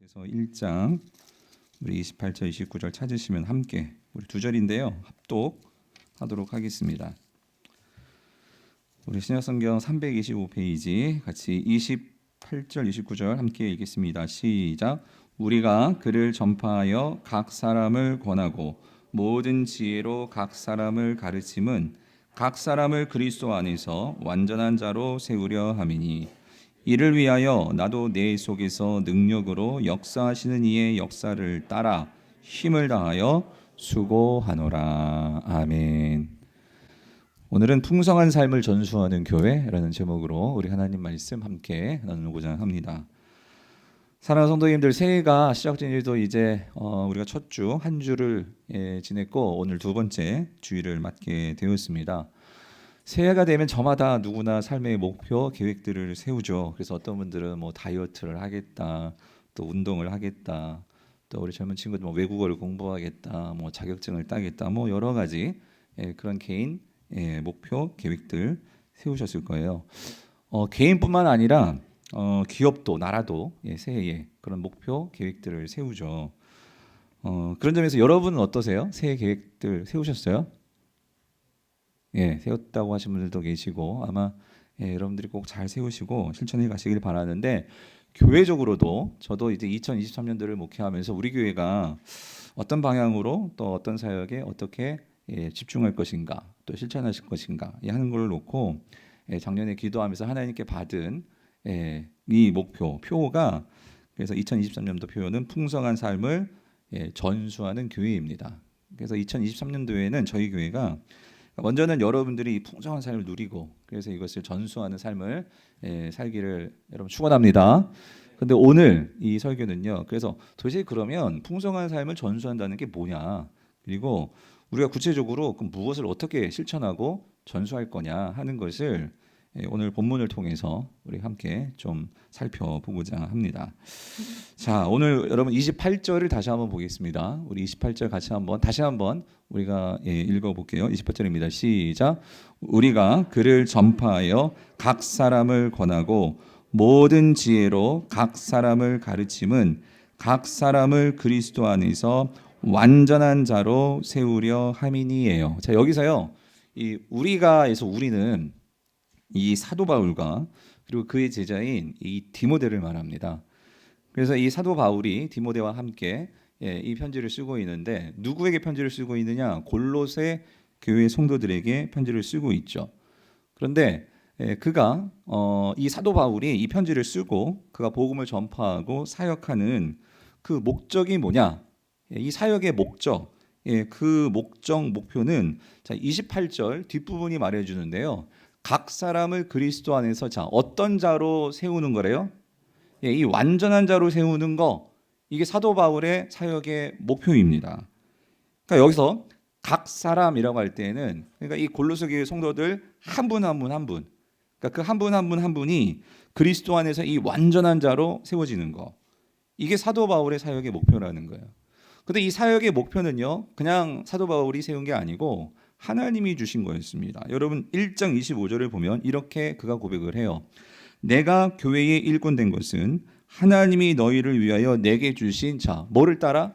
그래서 1장 우리 28절 29절 찾으시면 함께 우리 두 절인데요. 합독하도록 하겠습니다. 우리 신약성경 325페이지 같이 28절 29절 함께 읽겠습니다. 시작. 우리가 그를 전파하여 각 사람을 권하고 모든 지혜로 각 사람을 가르침은 각 사람을 그리스도 안에서 완전한 자로 세우려 함이니 이를 위하여 나도 내 속에서 능력으로 역사하시는 이의 역사를 따라 힘을 다하여 수고하노라. 아멘. 오늘은 풍성한 삶을 전수하는 교회라는 제목으로 우리 하나님 말씀 함께 나누고자 합니다. 사랑하는 성도님들, 새해가 시작된 지도 이제 우리가 첫 주 한 주를 지냈고 오늘 두 번째 주일을 맞게 되었습니다. 새해가 되면 저마다 누구나 삶의 목표, 계획들을 세우죠. 그래서 어떤 분들은 뭐 다이어트를 하겠다, 또 운동을 하겠다, 또 우리 젊은 친구들 뭐 외국어를 공부하겠다, 뭐 자격증을 따겠다, 뭐 여러 가지 그런 개인 목표, 계획들 세우셨을 거예요. 개인뿐만 아니라 기업도, 나라도 새해에 그런 목표, 계획들을 세우죠. 그런 점에서 여러분은 어떠세요? 새해 계획들 세우셨어요? 세웠다고 하신 분들도 계시고 아마 여러분들이 꼭 잘 세우시고 실천해 가시길 바라는데, 교회적으로도 저도 이제 2023년도를 목회하면서 우리 교회가 어떤 방향으로 또 어떤 사역에 어떻게 집중할 것인가 또 실천하실 것인가 하는 걸 놓고 작년에 기도하면서 하나님께 받은 이 목표 표가, 그래서 2023년도 표는 풍성한 삶을 전수하는 교회입니다. 그래서 2023년도에는 저희 교회가 먼저는 여러분들이 풍성한 삶을 누리고 그래서 이것을 전수하는 삶을 살기를 여러분 축원합니다. 근데 오늘 이 설교는요, 그래서 도대체 그러면 풍성한 삶을 전수한다는 게 뭐냐, 그리고 우리가 구체적으로 무엇을 어떻게 실천하고 전수할 거냐 하는 것을 오늘 본문을 통해서 우리 함께 좀 살펴보고자 합니다. 자, 오늘 여러분 28절을 다시 한번 보겠습니다. 우리 28절 같이 다시 한번 우리가 읽어볼게요. 28절입니다. 시작. 우리가 그를 전파하여 각 사람을 권하고 모든 지혜로 각 사람을 가르침은 각 사람을 그리스도 안에서 완전한 자로 세우려 함이니에요. 자, 여기서요, 이 우리가에서 우리는 이 사도 바울과 그리고 그의 제자인 이 디모데를 말합니다. 그래서 이 사도 바울이 디모데와 함께 이 편지를 쓰고 있는데, 누구에게 편지를 쓰고 있느냐? 골로새 교회 성도들에게 편지를 쓰고 있죠. 그런데 그가 이 사도 바울이 이 편지를 쓰고 그가 복음을 전파하고 사역하는 그 목적이 뭐냐? 이 사역의 목적, 그 목표는 자 28절 뒷부분이 말해주는데요. 각 사람을 그리스도 안에서 어떤 자로 세우는 거래요? 이 완전한 자로 세우는 거, 이게 사도 바울의 사역의 목표입니다. 그러니까 여기서 각 사람이라고 할 때는, 그러니까 이 골로새 교회 성도들 한 분 한 분 한 분, 그러니까 그 한 분 한 분 한 분이 그리스도 안에서 이 완전한 자로 세워지는 거, 이게 사도 바울의 사역의 목표라는 거예요. 근데 이 사역의 목표는요, 그냥 사도 바울이 세운 게 아니고 하나님이 주신 거였습니다. 여러분 1장 25절을 보면 이렇게 그가 고백을 해요. 내가 교회의 일꾼 된 것은 하나님이 너희를 위하여 내게 주신 뭐를 따라?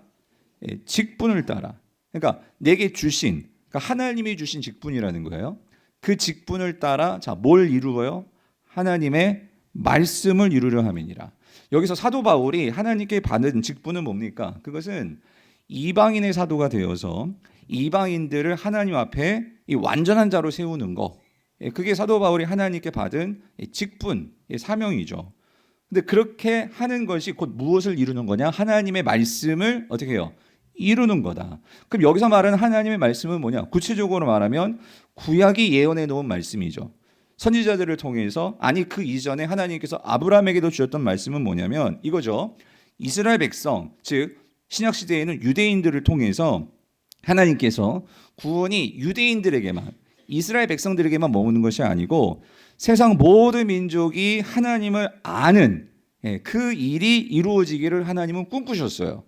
직분을 따라. 그러니까 내게 주신, 그러니까 하나님이 주신 직분이라는 거예요. 그 직분을 따라 뭘 이루어요? 하나님의 말씀을 이루려 함이니라. 여기서 사도 바울이 하나님께 받은 직분은 뭡니까? 그것은 이방인의 사도가 되어서 이방인들을 하나님 앞에 이 완전한 자로 세우는 거, 그게 사도 바울이 하나님께 받은 직분, 사명이죠. 근데 그렇게 하는 것이 곧 무엇을 이루는 거냐? 하나님의 말씀을 어떻게 해요? 이루는 거다. 그럼 여기서 말하는 하나님의 말씀은 뭐냐? 구체적으로 말하면 구약이 예언해 놓은 말씀이죠. 선지자들을 통해서, 아니 그 이전에 하나님께서 아브라함에게도 주셨던 말씀은 뭐냐면 이거죠. 이스라엘 백성, 즉 신약 시대에는 유대인들을 통해서 하나님께서 구원이 유대인들에게만, 이스라엘 백성들에게만 머무는 것이 아니고 세상 모든 민족이 하나님을 아는 그 일이 이루어지기를 하나님은 꿈꾸셨어요.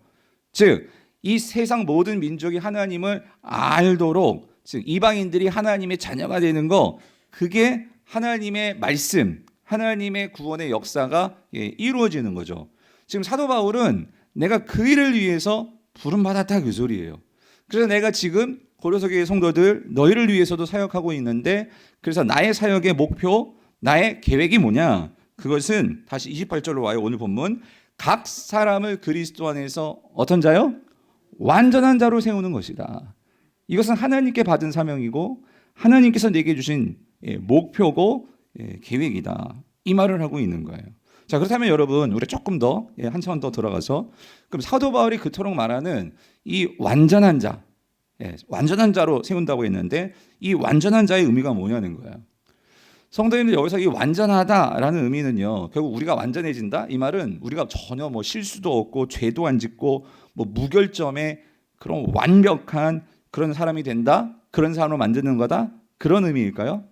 즉 이 세상 모든 민족이 하나님을 알도록, 즉 이방인들이 하나님의 자녀가 되는 거, 그게 하나님의 말씀, 하나님의 구원의 역사가 이루어지는 거죠. 지금 사도 바울은 내가 그 일을 위해서 부름받았다 그 소리예요. 그래서 내가 지금 고린도 교회 성도들 너희를 위해서도 사역하고 있는데, 그래서 나의 사역의 목표, 나의 계획이 뭐냐? 그것은 다시 28절로 와요. 오늘 본문. 각 사람을 그리스도 안에서 어떤 자요? 완전한 자로 세우는 것이다. 이것은 하나님께 받은 사명이고 하나님께서 내게 주신 목표고 계획이다. 이 말을 하고 있는 거예요. 자, 그렇다면 여러분, 우리 조금 더 한참 더 들어가서, 그럼 사도 바울이 그토록 말하는 이 완전한 자, 완전한 자로 세운다고 했는데 이 완전한 자의 의미가 뭐냐는 거예요. 성도님들, 여기서 이 완전하다라는 의미는요, 결국 우리가 완전해진다 이 말은 우리가 전혀 뭐 실수도 없고 죄도 안 짓고 뭐 무결점의 그런 완벽한 그런 사람이 된다, 그런 사람으로 만드는 거다, 그런 의미일까요?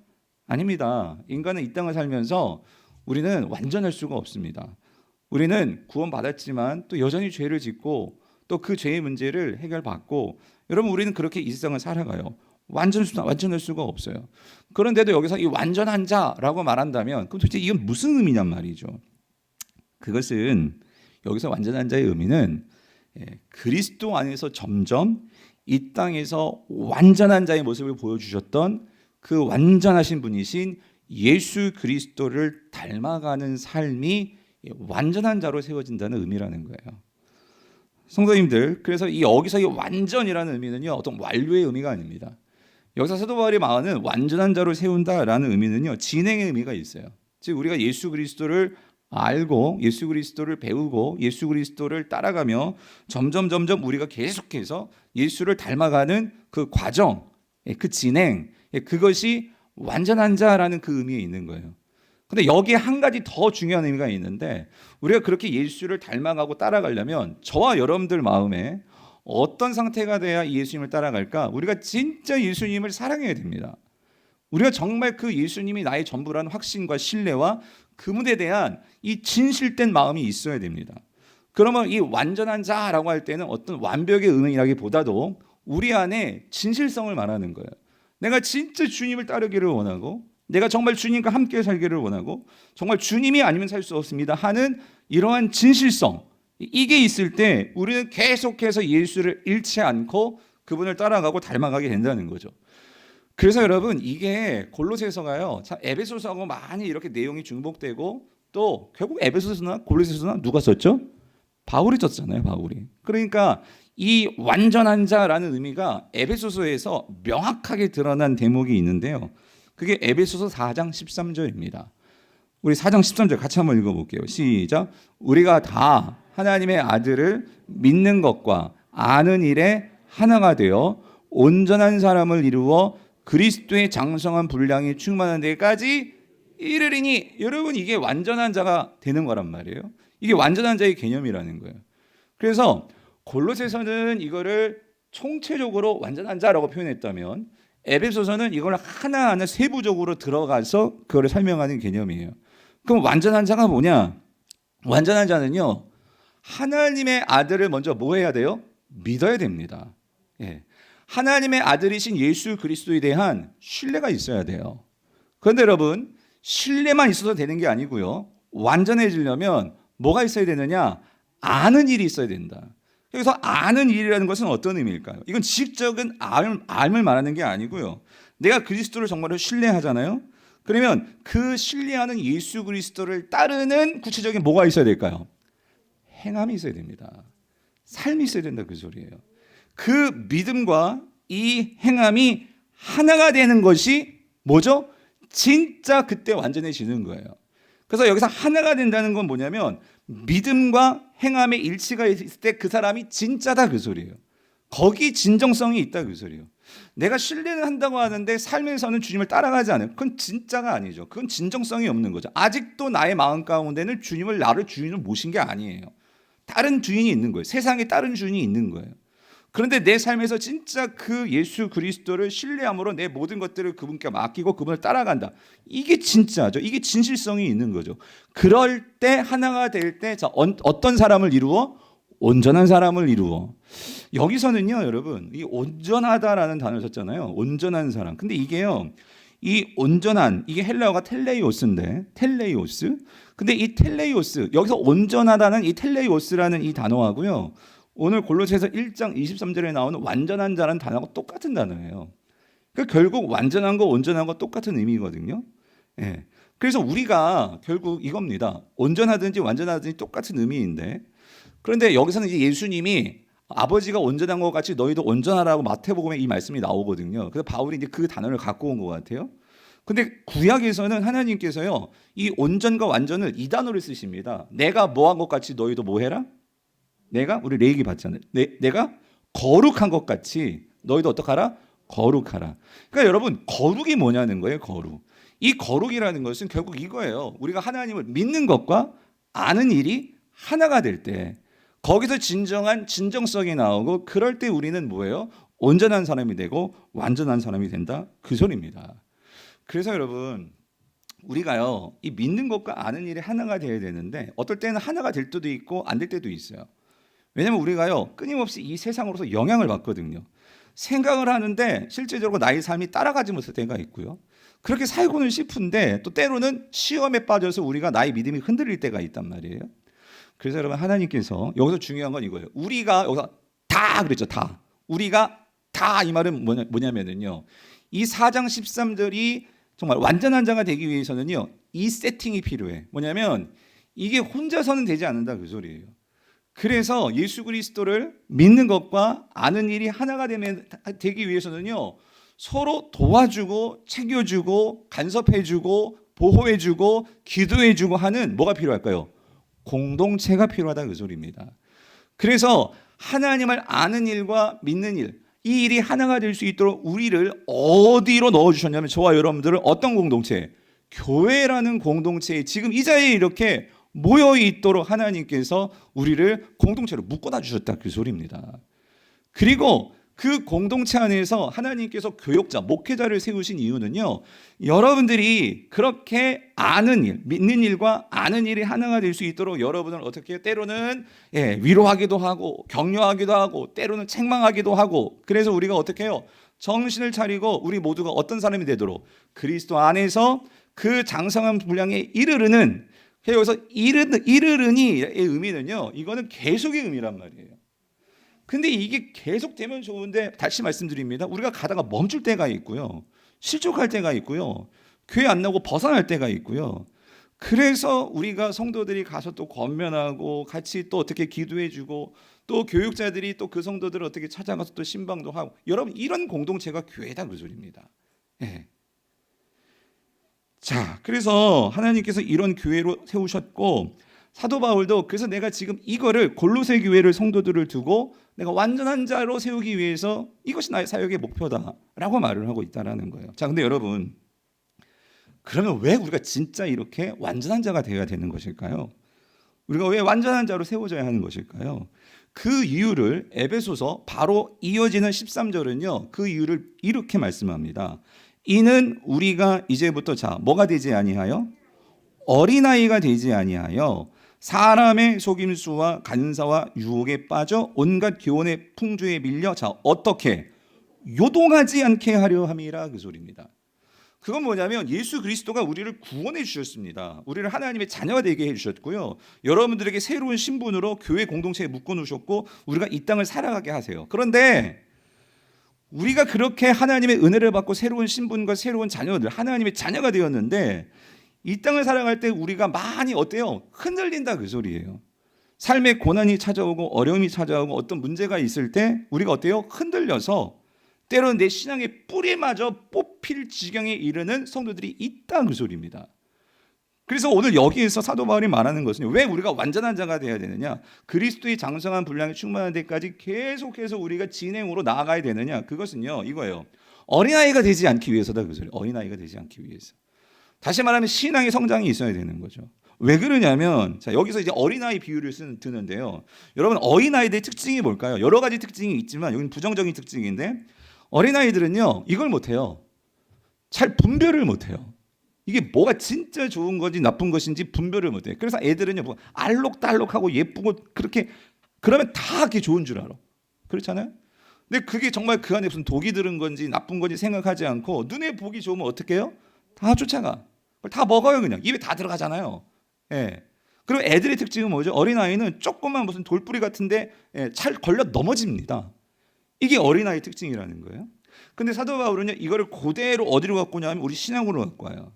아닙니다. 인간은 이 땅을 살면서 우리는 완전할 수가 없습니다. 우리는 구원받았지만 또 여전히 죄를 짓고 또 그 죄의 문제를 해결받고, 여러분 우리는 그렇게 이 세상을 살아가요. 완전할 수가 없어요. 그런데도 여기서 이 완전한 자라고 말한다면 그럼 도대체 이건 무슨 의미냔 말이죠. 그것은 여기서 완전한 자의 의미는 그리스도 안에서 점점 이 땅에서 완전한 자의 모습을 보여주셨던 그 완전하신 분이신 예수 그리스도를 닮아가는 삶이 완전한 자로 세워진다는 의미라는 거예요. 성도님들, 그래서 여기서 이 완전이라는 의미는요, 어떤 완료의 의미가 아닙니다. 여기서 사도 바울이 말하는 완전한 자로 세운다라는 의미는요, 진행의 의미가 있어요. 즉 우리가 예수 그리스도를 알고 예수 그리스도를 배우고 예수 그리스도를 따라가며 점점 우리가 계속해서 예수를 닮아가는 그 과정, 그 진행, 그것이 완전한 자라는 그 의미에 있는 거예요. 근데 여기에 한 가지 더 중요한 의미가 있는데, 우리가 그렇게 예수를 닮아가고 따라가려면 저와 여러분들 마음에 어떤 상태가 돼야 예수님을 따라갈까? 우리가 진짜 예수님을 사랑해야 됩니다. 우리가 정말 그 예수님이 나의 전부라는 확신과 신뢰와 그분에 대한 이 진실된 마음이 있어야 됩니다. 그러면 이 완전한 자라고 할 때는 어떤 완벽의 의미라기보다도 우리 안에 진실성을 말하는 거예요. 내가 진짜 주님을 따르기를 원하고, 내가 정말 주님과 함께 살기를 원하고, 정말 주님이 아니면 살 수 없습니다 하는 이러한 진실성, 이게 있을 때 우리는 계속해서 예수를 잃지 않고 그분을 따라가고 닮아가게 된다는 거죠. 그래서 여러분, 이게 골로새서가요, 참 에베소서하고 많이 이렇게 내용이 중복되고, 또 결국 에베소서나 골로새서나 누가 썼죠? 바울이 썼잖아요, 바울이. 그러니까 이 완전한 자라는 의미가 에베소서에서 명확하게 드러난 대목이 있는데요, 그게 에베소서 4장 13절입니다. 우리 4장 13절 같이 한번 읽어볼게요. 시작. 우리가 다 하나님의 아들을 믿는 것과 아는 일에 하나가 되어 온전한 사람을 이루어 그리스도의 장성한 분량이 충만한 데까지 이르리니, 여러분 이게 완전한 자가 되는 거란 말이에요. 이게 완전한 자의 개념이라는 거예요. 그래서 골로새서는 이거를 총체적으로 완전한 자라고 표현했다면 에베소서는 이걸 하나하나 세부적으로 들어가서 그거를 설명하는 개념이에요. 그럼 완전한 자가 뭐냐? 완전한 자는요, 하나님의 아들을 먼저 뭐 해야 돼요? 믿어야 됩니다. 하나님의 아들이신 예수 그리스도에 대한 신뢰가 있어야 돼요. 그런데 여러분, 신뢰만 있어도 되는 게 아니고요, 완전해지려면 뭐가 있어야 되느냐? 아는 일이 있어야 된다. 여기서 아는 일이라는 것은 어떤 의미일까요? 이건 지식적인 알을 말하는 게 아니고요, 내가 그리스도를 정말로 신뢰하잖아요. 그러면 그 신뢰하는 예수 그리스도를 따르는 구체적인 뭐가 있어야 될까요? 행함이 있어야 됩니다. 삶이 있어야 된다, 그 소리예요. 그 믿음과 이 행함이 하나가 되는 것이 뭐죠? 진짜 그때 완전해지는 거예요. 그래서 여기서 하나가 된다는 건 뭐냐면 믿음과 행함의 일치가 있을 때 그 사람이 진짜다, 그 소리예요. 거기 진정성이 있다, 그 소리예요. 내가 신뢰를 한다고 하는데 삶에서는 주님을 따라가지 않아요. 그건 진짜가 아니죠. 그건 진정성이 없는 거죠. 아직도 나의 마음 가운데는 나를 주인으로 모신 게 아니에요. 다른 주인이 있는 거예요. 세상에 다른 주인이 있는 거예요. 그런데 내 삶에서 진짜 그 예수 그리스도를 신뢰함으로 내 모든 것들을 그분께 맡기고 그분을 따라간다. 이게 진짜죠. 이게 진실성이 있는 거죠. 그럴 때 하나가 될 때 어떤 사람을 이루어? 온전한 사람을 이루어. 여기서는요, 여러분, 이 온전하다라는 단어를 썼잖아요. 온전한 사람. 근데 이게요, 이 온전한, 이게 헬라어가 텔레이오스인데, 텔레이오스. 근데 이 텔레이오스, 여기서 온전하다는 이 텔레이오스라는 이 단어하고요, 오늘 골로새서 1장 23절에 나오는 완전한 자라는 단어가 똑같은 단어예요. 그러니까 결국 완전한 거, 온전한 거 똑같은 의미거든요. 예. 그래서 우리가 결국 이겁니다. 온전하든지 완전하든지 똑같은 의미인데, 그런데 여기서는 이제 예수님이 아버지가 온전한 것 같이 너희도 온전하라고 마태복음에 이 말씀이 나오거든요. 그래서 바울이 이제 그 단어를 갖고 온 것 같아요. 근데 구약에서는 하나님께서요, 이 온전과 완전을 이 단어를 쓰십니다. 내가 뭐한 것 같이 너희도 뭐 해라? 내가, 우리 레이기 봤잖아요. 내가 거룩한 것 같이 너희도 어떡하라? 거룩하라. 그러니까 여러분, 거룩이 뭐냐는 거예요. 거룩. 이 거룩이라는 것은 결국 이거예요. 우리가 하나님을 믿는 것과 아는 일이 하나가 될 때, 거기서 진정한 진정성이 나오고, 그럴 때 우리는 뭐예요? 온전한 사람이 되고 완전한 사람이 된다, 그 소리입니다. 그래서 여러분, 우리가요, 이 믿는 것과 아는 일이 하나가 되어야 되는데, 어떨 때는 하나가 될 때도 있고 안 될 때도 있어요. 왜냐하면 우리가요, 끊임없이 이 세상으로서 영향을 받거든요. 생각을 하는데 실제적으로 나의 삶이 따라가지 못할 때가 있고요, 그렇게 살고는 싶은데 또 때로는 시험에 빠져서 우리가 나의 믿음이 흔들릴 때가 있단 말이에요. 그래서 여러분, 하나님께서 여기서 중요한 건 이거예요. 우리가 여기서 다 그랬죠. 다. 우리가 다, 이 말은 뭐냐면은요, 이 4장 13절이 정말 완전한 자가 되기 위해서는요, 이 세팅이 필요해. 뭐냐면 이게 혼자서는 되지 않는다, 그 소리예요. 그래서 예수 그리스도를 믿는 것과 아는 일이 하나가 되기 위해서는요, 서로 도와주고 챙겨주고 간섭해주고 보호해주고 기도해주고 하는 뭐가 필요할까요? 공동체가 필요하다, 그 소리입니다. 그래서 하나님을 아는 일과 믿는 일, 이 일이 하나가 될 수 있도록 우리를 어디로 넣어주셨냐면, 저와 여러분들을 어떤 공동체? 교회라는 공동체에 지금 이 자리에 이렇게 모여 있도록 하나님께서 우리를 공동체로 묶어다 주셨다, 그 소리입니다. 그리고 그 공동체 안에서 하나님께서 교역자, 목회자를 세우신 이유는요, 여러분들이 그렇게 아는 일, 믿는 일과 아는 일이 하나가 될 수 있도록 여러분을 어떻게 해요? 때로는 위로하기도 하고 격려하기도 하고 때로는 책망하기도 하고, 그래서 우리가 어떻게 해요? 정신을 차리고 우리 모두가 어떤 사람이 되도록 그리스도 안에서 그 장성한 분량에 이르르는, 여기서 이르르니의 의미는요, 이거는 계속의 의미란 말이에요. 근데 이게 계속되면 좋은데, 다시 말씀드립니다, 우리가 가다가 멈출 때가 있고요, 실족할 때가 있고요, 교회 안 나오고 벗어날 때가 있고요. 그래서 우리가 성도들이 가서 또 권면하고 같이 또 어떻게 기도해주고, 또 교육자들이 또 그 성도들을 어떻게 찾아가서 또 신방도 하고, 여러분, 이런 공동체가 교회다, 그 소리입니다. 예. 자, 그래서 하나님께서 이런 교회로 세우셨고, 사도 바울도 그래서 내가 지금 이거를 골로새 교회를 성도들을 두고 내가 완전한 자로 세우기 위해서 이것이 나의 사역의 목표다라고 말을 하고 있다라는 거예요. 자, 근데 여러분, 그러면 왜 우리가 진짜 이렇게 완전한 자가 되어야 되는 것일까요? 우리가 왜 완전한 자로 세워져야 하는 것일까요? 그 이유를 에베소서 바로 이어지는 13절은요, 그 이유를 이렇게 말씀합니다. 이는 우리가 이제부터 뭐가 되지 아니하여? 어린아이가 되지 아니하여 사람의 속임수와 간사와 유혹에 빠져 온갖 교훈의 풍조에 밀려 어떻게 요동하지 않게 하려 함이라, 그 소리입니다. 그건 뭐냐면 예수 그리스도가 우리를 구원해 주셨습니다. 우리를 하나님의 자녀가 되게 해주셨고요, 여러분들에게 새로운 신분으로 교회 공동체에 묶어놓으셨고 우리가 이 땅을 살아가게 하세요. 그런데 우리가 그렇게 하나님의 은혜를 받고 새로운 신분과 새로운 자녀들, 하나님의 자녀가 되었는데 이 땅을 살아갈 때 우리가 많이 어때요? 흔들린다, 그 소리예요. 삶에 고난이 찾아오고 어려움이 찾아오고 어떤 문제가 있을 때 우리가 어때요? 흔들려서 때로는 내 신앙의 뿌리마저 뽑힐 지경에 이르는 성도들이 있다, 그 소리입니다. 그래서 오늘 여기에서 사도 바울이 말하는 것은 왜 우리가 완전한 자가 되어야 되느냐, 그리스도의 장성한 분량이 충만한 데까지 계속해서 우리가 진행으로 나아가야 되느냐, 그것은요 이거예요. 어린아이가 되지 않기 위해서다, 그 소리. 어린아이가 되지 않기 위해서. 다시 말하면 신앙의 성장이 있어야 되는 거죠. 왜 그러냐면, 자, 여기서 이제 어린아이 비유를 드는데요, 여러분, 어린아이들의 특징이 뭘까요? 여러 가지 특징이 있지만 여기는 부정적인 특징인데, 어린아이들은요 이걸 못해요. 잘 분별을 못해요. 이게 뭐가 진짜 좋은 건지 나쁜 것인지 분별을 못해요. 그래서 애들은요 뭐 알록달록하고 예쁘고 그렇게, 그러면 다 그게 좋은 줄 알아. 그렇잖아요. 근데 그게 정말 그 안에 무슨 독이 들은 건지 나쁜 건지 생각하지 않고 눈에 보기 좋으면 어떻게 해요? 다 쫓아가. 그걸 다 먹어요. 그냥 입에 다 들어가잖아요. 예. 그리고 애들의 특징은 뭐죠? 어린아이는 조그만 무슨 돌뿌리 같은데 잘 걸려 넘어집니다. 이게 어린아이 특징이라는 거예요. 근데 사도 바울은요, 이거를 그대로 어디로 갖고 오냐면 우리 신앙으로 갖고 와요.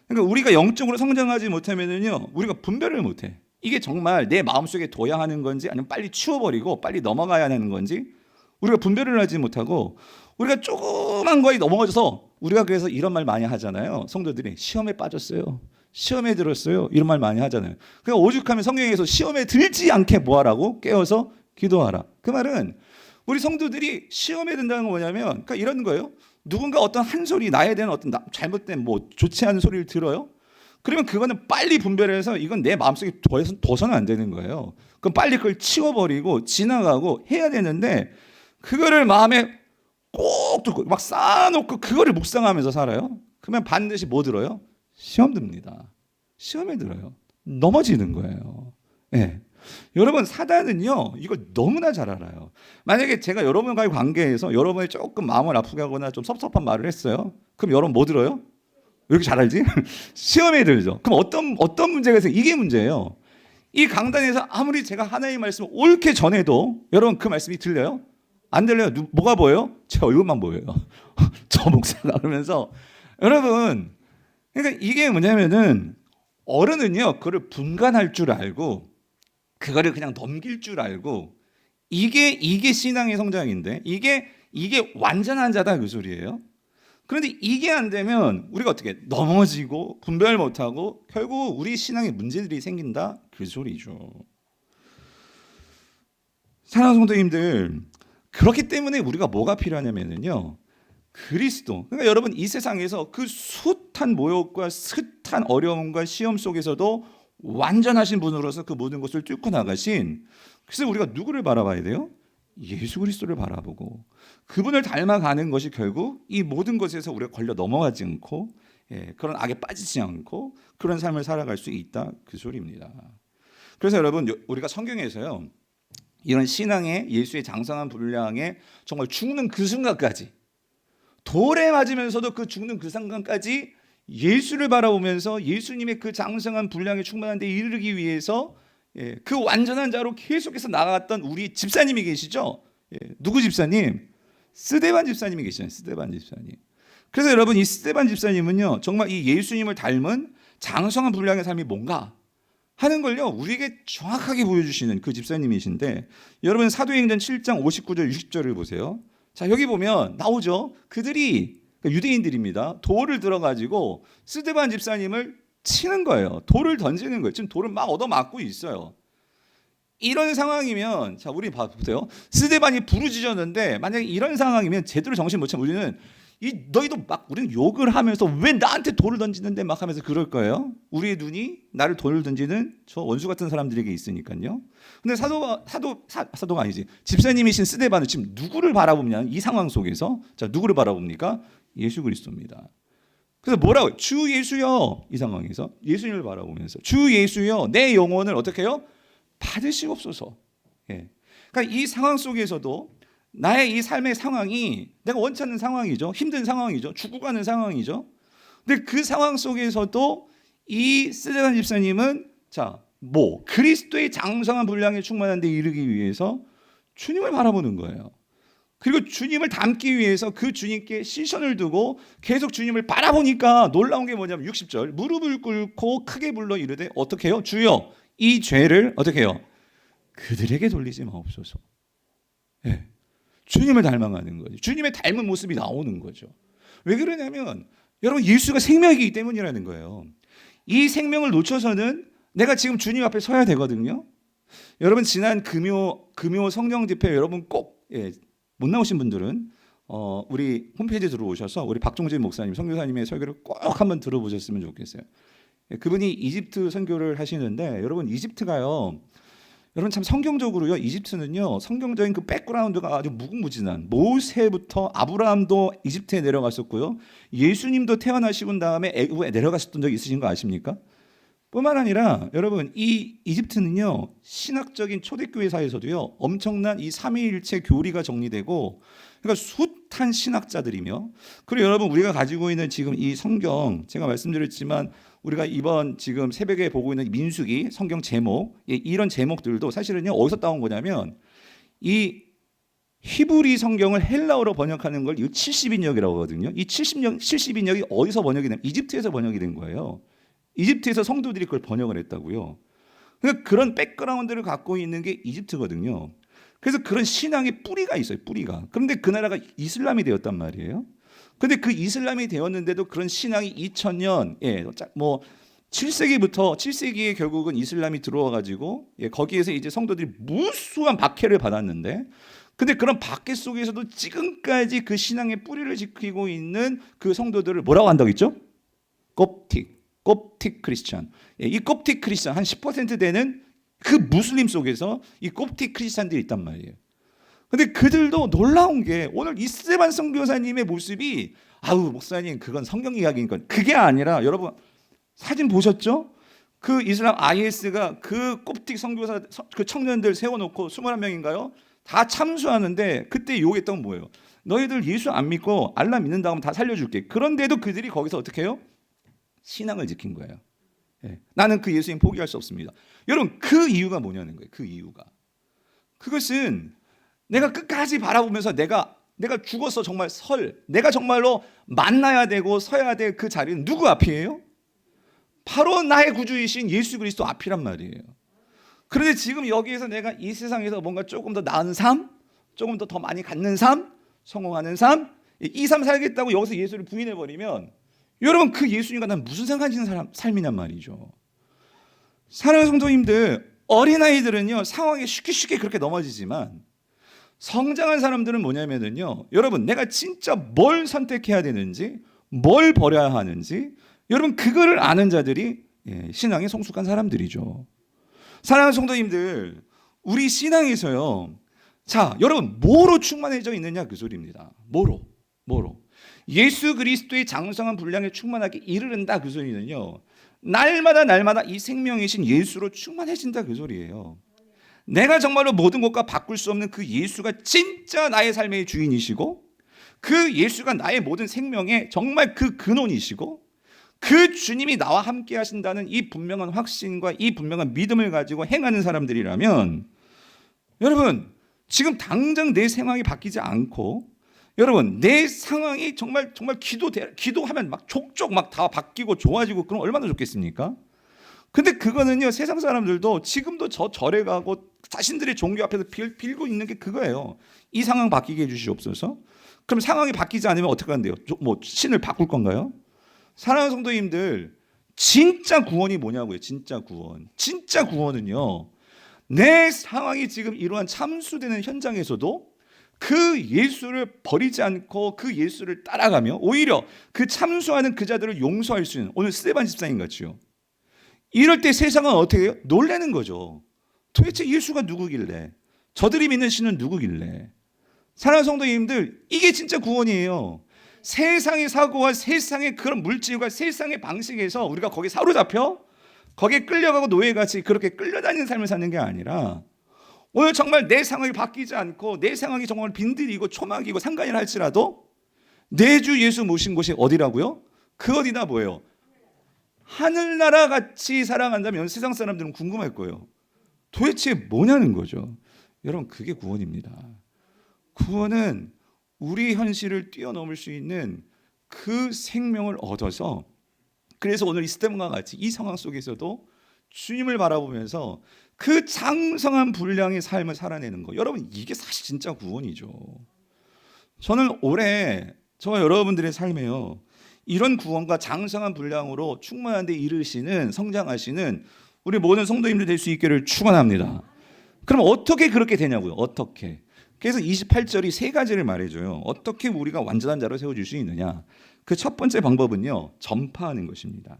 그러니까 우리가 영적으로 성장하지 못하면은요, 우리가 분별을 못해. 이게 정말 내 마음속에 둬야 하는 건지 아니면 빨리 치워버리고 빨리 넘어가야 하는 건지 우리가 분별을 하지 못하고 우리가 조그만 거에 넘어져서 우리가 그래서 이런 말 많이 하잖아요. 성도들이 시험에 빠졌어요. 시험에 들었어요. 이런 말 많이 하잖아요. 그러니까 오죽하면 성경에서 시험에 들지 않게 뭐하라고? 깨어서 기도하라. 그 말은 우리 성도들이 시험에 든다는 건 뭐냐면 그러니까 이런 거예요. 누군가 어떤 한 소리 나에 대한 어떤 잘못된 뭐 좋지 않은 소리를 들어요. 그러면 그거는 빨리 분별해서 이건 내 마음속에 둬서는 안 되는 거예요. 그럼 빨리 그걸 치워버리고 지나가고 해야 되는데 그거를 마음에 꼭 두고 막 쌓아놓고 그거를 묵상하면서 살아요. 그러면 반드시 뭐 들어요? 시험 듭니다. 시험에 들어요. 넘어지는 거예요. 네. 여러분 사단은요 이걸 너무나 잘 알아요. 만약에 제가 여러분과의 관계에서 여러분이 조금 마음을 아프게 하거나 좀 섭섭한 말을 했어요. 그럼 여러분 뭐 들어요? 왜 이렇게 잘 알지? 시험에 들죠. 그럼 어떤 문제가 있어요? 이게 문제예요. 이 강단에서 아무리 제가 하나님의 말씀을 옳게 전해도 여러분 그 말씀이 들려요? 안 들려요? 뭐가 보여요? 제 얼굴만 보여요. 저 목사가 그러면서 여러분 그러니까 이게 뭐냐면은 어른은요 그걸 분간할 줄 알고 그거를 그냥 넘길 줄 알고 이게 신앙의 성장인데 이게 완전한 자다 그 소리예요. 그런데 이게 안 되면 우리가 어떻게 넘어지고 분별 못하고 결국 우리 신앙에 문제들이 생긴다 그 소리죠. 사랑하는 성도님들 그렇기 때문에 우리가 뭐가 필요하냐면요 그리스도. 그러니까 여러분 이 세상에서 그 숱한 모욕과 숱한 어려움과 시험 속에서도 완전하신 분으로서 그 모든 것을 뚫고 나가신 그래서 우리가 누구를 바라봐야 돼요? 예수 그리스도를 바라보고 그분을 닮아가는 것이 결국 이 모든 것에서 우리가 걸려 넘어가지 않고 그런 악에 빠지지 않고 그런 삶을 살아갈 수 있다 그 소리입니다. 그래서 여러분 우리가 성경에서요 이런 신앙의 예수의 장성한 분량에 정말 죽는 그 순간까지 돌에 맞으면서도 그 죽는 그 순간까지 예수를 바라보면서 예수님의 그 장성한 분량에 충만한 데 이르기 위해서 그 완전한 자로 계속해서 나아갔던 우리 집사님이 계시죠? 누구 집사님? 스데반 집사님이 계시잖아요. 스데반 집사님. 그래서 여러분 이 스데반 집사님은요 정말 이 예수님을 닮은 장성한 분량의 삶이 뭔가 하는 걸요 우리에게 정확하게 보여주시는 그 집사님이신데 여러분 사도행전 7장 59절 60절을 보세요. 자 여기 보면 나오죠. 그들이 유대인들입니다. 돌을 들어가지고 스데반 집사님을 치는 거예요. 돌을 던지는 거예요. 지금 돌을 막 얻어맞고 있어요. 이런 상황이면 자 우리 보세요. 스데반이 부르짖었는데 만약에 이런 상황이면 제대로 정신 못 차면 우리는 너희도 막 우리는 욕을 하면서 왜 나한테 돌을 던지는데 막 하면서 그럴 거예요. 우리의 눈이 나를 돌을 던지는 저 원수 같은 사람들에게 있으니까요. 근데 사도가 아니지. 집사님이신 스데반은 지금 누구를 바라보냐? 이 상황 속에서 자 누구를 바라봅니까? 예수 그리스도입니다. 그래서 뭐라고? 주 예수여 이 상황에서 예수님을 바라보면서 주 예수여 내 영혼을 어떻게 해요? 받으시옵소서. 그러니까 이 상황 속에서도 나의 이 삶의 상황이 내가 원치 않는 상황이죠. 힘든 상황이죠. 죽어가는 상황이죠. 근데 그 상황 속에서도 이 스데반 집사님은 그리스도의 장성한 분량에 충만한 데 이르기 위해서 주님을 바라보는 거예요. 그리고 주님을 닮기 위해서 그 주님께 시선을 두고 계속 주님을 바라보니까 놀라운 게 뭐냐면 60절 무릎을 꿇고 크게 불러 이르되 어떻게 해요? 주여 이 죄를 어떻게 해요? 그들에게 돌리지 마옵소서. 주님을 닮아가는 거죠. 주님의 닮은 모습이 나오는 거죠. 왜 그러냐면 여러분 예수가 생명이기 때문이라는 거예요. 이 생명을 놓쳐서는 내가 지금 주님 앞에 서야 되거든요. 여러분 지난 금요 성령 집회 여러분 꼭 못 나오신 분들은 우리 홈페이지에 들어오셔서 우리 박종진 목사님 선교사님의 설교를 꼭 한번 들어보셨으면 좋겠어요. 그분이 이집트 선교를 하시는데 여러분 이집트가요. 여러분 참 성경적으로요. 이집트는요. 성경적인 그 백그라운드가 아주 무궁무진한 모세부터 아브라함도 이집트에 내려갔었고요. 예수님도 태어나시고 다음에 애굽에 내려가셨던 적이 있으신 거 아십니까? 뿐만 아니라 여러분 이 이집트는요 신학적인 초대교회 사이에서도요 엄청난 이 삼위일체 교리가 정리되고 그러니까 숱한 신학자들이며 그리고 여러분 우리가 가지고 있는 지금 이 성경 제가 말씀드렸지만 우리가 이번 지금 새벽에 보고 있는 민수기 성경 제목 이런 제목들도 사실은요 어디서 따온 거냐면 이 히브리 성경을 헬라어로 번역하는 걸 70인역이라고 하거든요. 이 70인역이 어디서 번역이 되냐면 이집트에서 번역이 된 거예요. 이집트에서 성도들이 그걸 번역을 했다고요. 그러니까 그런 백그라운드를 갖고 있는 게 이집트거든요. 그래서 그런 신앙의 뿌리가 있어요. 뿌리가. 그런데 그 나라가 이슬람이 되었단 말이에요. 그런데 그 이슬람이 되었는데도 그런 신앙이 2000년 뭐 7세기에 결국은 이슬람이 들어와 가지고 거기에서 이제 성도들이 무수한 박해를 받았는데 근데 그런 박해 속에서도 지금까지 그 신앙의 뿌리를 지키고 있는 그 성도들을 뭐라고 한다고 했죠? koptic 크리스찬. 이 koptic 크리스찬 한 10% 되는 그 무슬림 속에서 이 koptic 크리스찬들이 있단 말이에요. 근데 그들도 놀라운 게 오늘 이스테반 선교사님의 모습이 아우 목사님 그건 성경 이야기니까 그게 아니라 여러분 사진 보셨죠? 그 이슬람 IS가 그 koptic 선교사 그 청년들 세워놓고 21명인가요? 다 참수하는데 그때 요구했던 건 뭐예요? 너희들 예수 안 믿고 알라 믿는다 하면 다 살려줄게. 그런데도 그들이 거기서 어떻게 해요? 신앙을 지킨 거예요. 나는 그 예수님 포기할 수 없습니다. 여러분 그 이유가 뭐냐는 거예요. 그 이유가 그것은 내가 끝까지 바라보면서 내가 죽어서 정말 내가 정말로 만나야 되고 서야 될 그 자리는 누구 앞이에요? 바로 나의 구주이신 예수 그리스도 앞이란 말이에요. 그런데 지금 여기에서 내가 이 세상에서 뭔가 조금 더 나은 삶, 조금 더 많이 갖는 삶, 성공하는 삶, 이 삶 살겠다고 여기서 예수를 부인해버리면 여러분 그 예수님과 난 무슨 상관있는 삶이냔 말이죠. 사랑하는 성도님들, 어린아이들은요 상황에 쉽게 그렇게 넘어지지만 성장한 사람들은 뭐냐면요 여러분 내가 진짜 뭘 선택해야 되는지 뭘 버려야 하는지 여러분 그거를 아는 자들이 신앙에 성숙한 사람들이죠. 사랑하는 성도님들, 우리 신앙에서요 자 여러분 뭐로 충만해져 있느냐 그 소리입니다. 뭐로 예수 그리스도의 장성한 분량에 충만하게 이르른다 그 소리는요 날마다 이 생명이신 예수로 충만해진다 그 소리예요. 내가 정말로 모든 것과 바꿀 수 없는 그 예수가 진짜 나의 삶의 주인이시고 그 예수가 나의 모든 생명의 정말 그 근원이시고 그 주님이 나와 함께 하신다는 이 분명한 확신과 이 분명한 믿음을 가지고 행하는 사람들이라면 여러분 지금 당장 내 상황이 바뀌지 않고 여러분 내 상황이 정말 기도하면 막 족족 막 다 바뀌고 좋아지고 그럼 얼마나 좋겠습니까? 근데 그거는요 세상 사람들도 지금도 저 절에 가고 자신들의 종교 앞에서 빌고 있는 게 그거예요. 이 상황 바뀌게 해주시옵소서. 그럼 상황이 바뀌지 않으면 어떻게 한대요? 뭐 신을 바꿀 건가요? 사랑하는 성도님들 진짜 구원이 뭐냐고요. 진짜 구원은요 내 상황이 지금 이러한 참수되는 현장에서도 그 예수를 버리지 않고 그 예수를 따라가며 오히려 그 참수하는 그 자들을 용서할 수 있는 오늘 스데반 집사님 같이요. 이럴 때 세상은 어떻게 해요? 놀라는 거죠. 도대체 예수가 누구길래 저들이 믿는 신은 누구길래. 사랑하는 성도님들 이게 진짜 구원이에요. 세상의 사고와 세상의 그런 물질과 세상의 방식에서 우리가 거기에 사로잡혀 거기에 끌려가고 노예같이 그렇게 끌려다니는 삶을 사는 게 아니라 오늘 정말 내 상황이 바뀌지 않고 내 상황이 정말 빈들이고 초막이고 상관이라 할지라도 내 주 예수 모신 곳이 어디라고요? 그 어디나 뭐예요? 하늘나라 같이 살아간다면 세상 사람들은 궁금할 거예요. 도대체 뭐냐는 거죠. 여러분 그게 구원입니다. 구원은 우리 현실을 뛰어넘을 수 있는 그 생명을 얻어서 그래서 오늘 이 스테반과 같이 이 상황 속에서도 주님을 바라보면서 그 장성한 분량의 삶을 살아내는 거. 여러분 이게 사실 진짜 구원이죠. 저는 올해 저와 여러분들의 삶에요 이런 구원과 장성한 분량으로 충만한 데 이르시는 성장하시는 우리 모든 성도님들 될 수 있기를 축원합니다. 그럼 어떻게 그렇게 되냐고요. 어떻게. 그래서 28절이 세 가지를 말해줘요. 어떻게 우리가 완전한 자로 세워질 수 있느냐. 그 첫 번째 방법은요 전파하는 것입니다.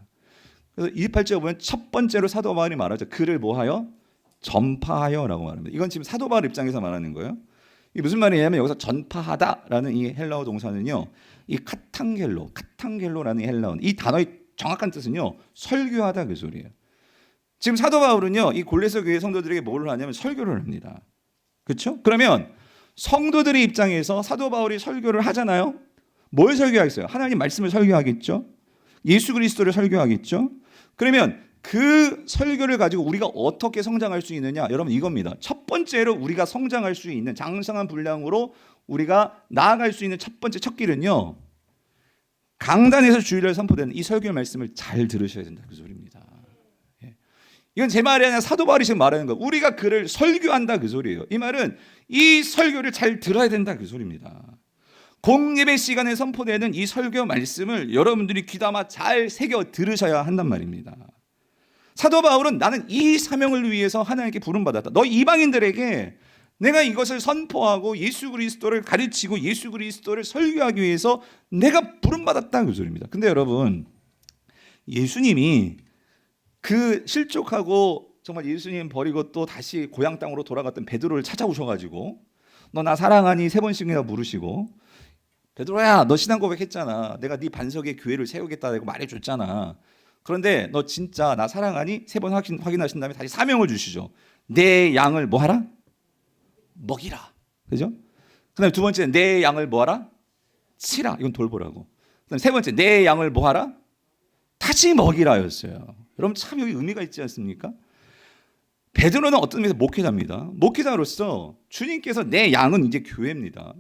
그래서 28절 보면 첫 번째로 사도 바울이 말하죠. 그를 뭐하여? 전파하여라고 말합니다. 이건 지금 사도 바울 입장에서 말하는 거예요. 이게 무슨 말이냐면 여기서 전파하다라는 이 헬라어 동사는요 이 카탕겔로라는 헬라어 이 단어의 정확한 뜻은요 설교하다 그 소리예요. 지금 사도 바울은요, 이 골로새 교회 성도들에게 뭘 하냐면 설교를 합니다. 그렇죠? 그러면 성도들의 입장에서 사도 바울이 설교를 하잖아요. 뭘 설교하겠어요? 하나님 말씀을 설교하겠죠. 예수 그리스도를 설교하겠죠. 그러면 그 설교를 가지고 우리가 어떻게 성장할 수 있느냐? 여러분 이겁니다. 첫 번째로 우리가 성장할 수 있는 장성한 분량으로 우리가 나아갈 수 있는 첫 번째 첫 길은요, 강단에서 주일날 선포되는 이 설교 말씀을 잘 들으셔야 된다 그 소리입니다. 이건 제 말이 아니라 사도 바울이 지금 말하는 거. 우리가 그를 설교한다 그 소리예요. 이 말은 이 설교를 잘 들어야 된다 그 소리입니다. 공예배 시간에 선포되는 이 설교 말씀을 여러분들이 귀담아 잘 새겨 들으셔야 한단 말입니다. 사도 바울은 나는 이 사명을 위해서 하나님께 부름받았다. 너 이방인들에게 내가 이것을 선포하고 예수 그리스도를 가르치고 예수 그리스도를 설교하기 위해서 내가 부름받았다 그 소리입니다. 근데 여러분, 예수님이 그 실족하고 정말 예수님 버리고 또 다시 고향 땅으로 돌아갔던 베드로를 찾아오셔가지고 너 나 사랑하니 3번씩이나 물으시고, 베드로야 너 신앙 고백했잖아. 내가 네 반석에 교회를 세우겠다고 말해줬잖아. 그런데 너 진짜 나 사랑하니? 3번 확인하신 다음에 다시 사명을 주시죠. 내 양을 뭐 하라? 먹이라. 그죠? 그 다음에 두 번째, 내 양을 뭐 하라? 치라. 이건 돌보라고. 그 다음에 세 번째, 내 양을 뭐 하라? 다시 먹이라였어요. 여러분 참 여기 의미가 있지 않습니까? 베드로는 어떤 의미에서 목회자입니다. 목회자로서 주님께서 내 양은 이제 교회입니다.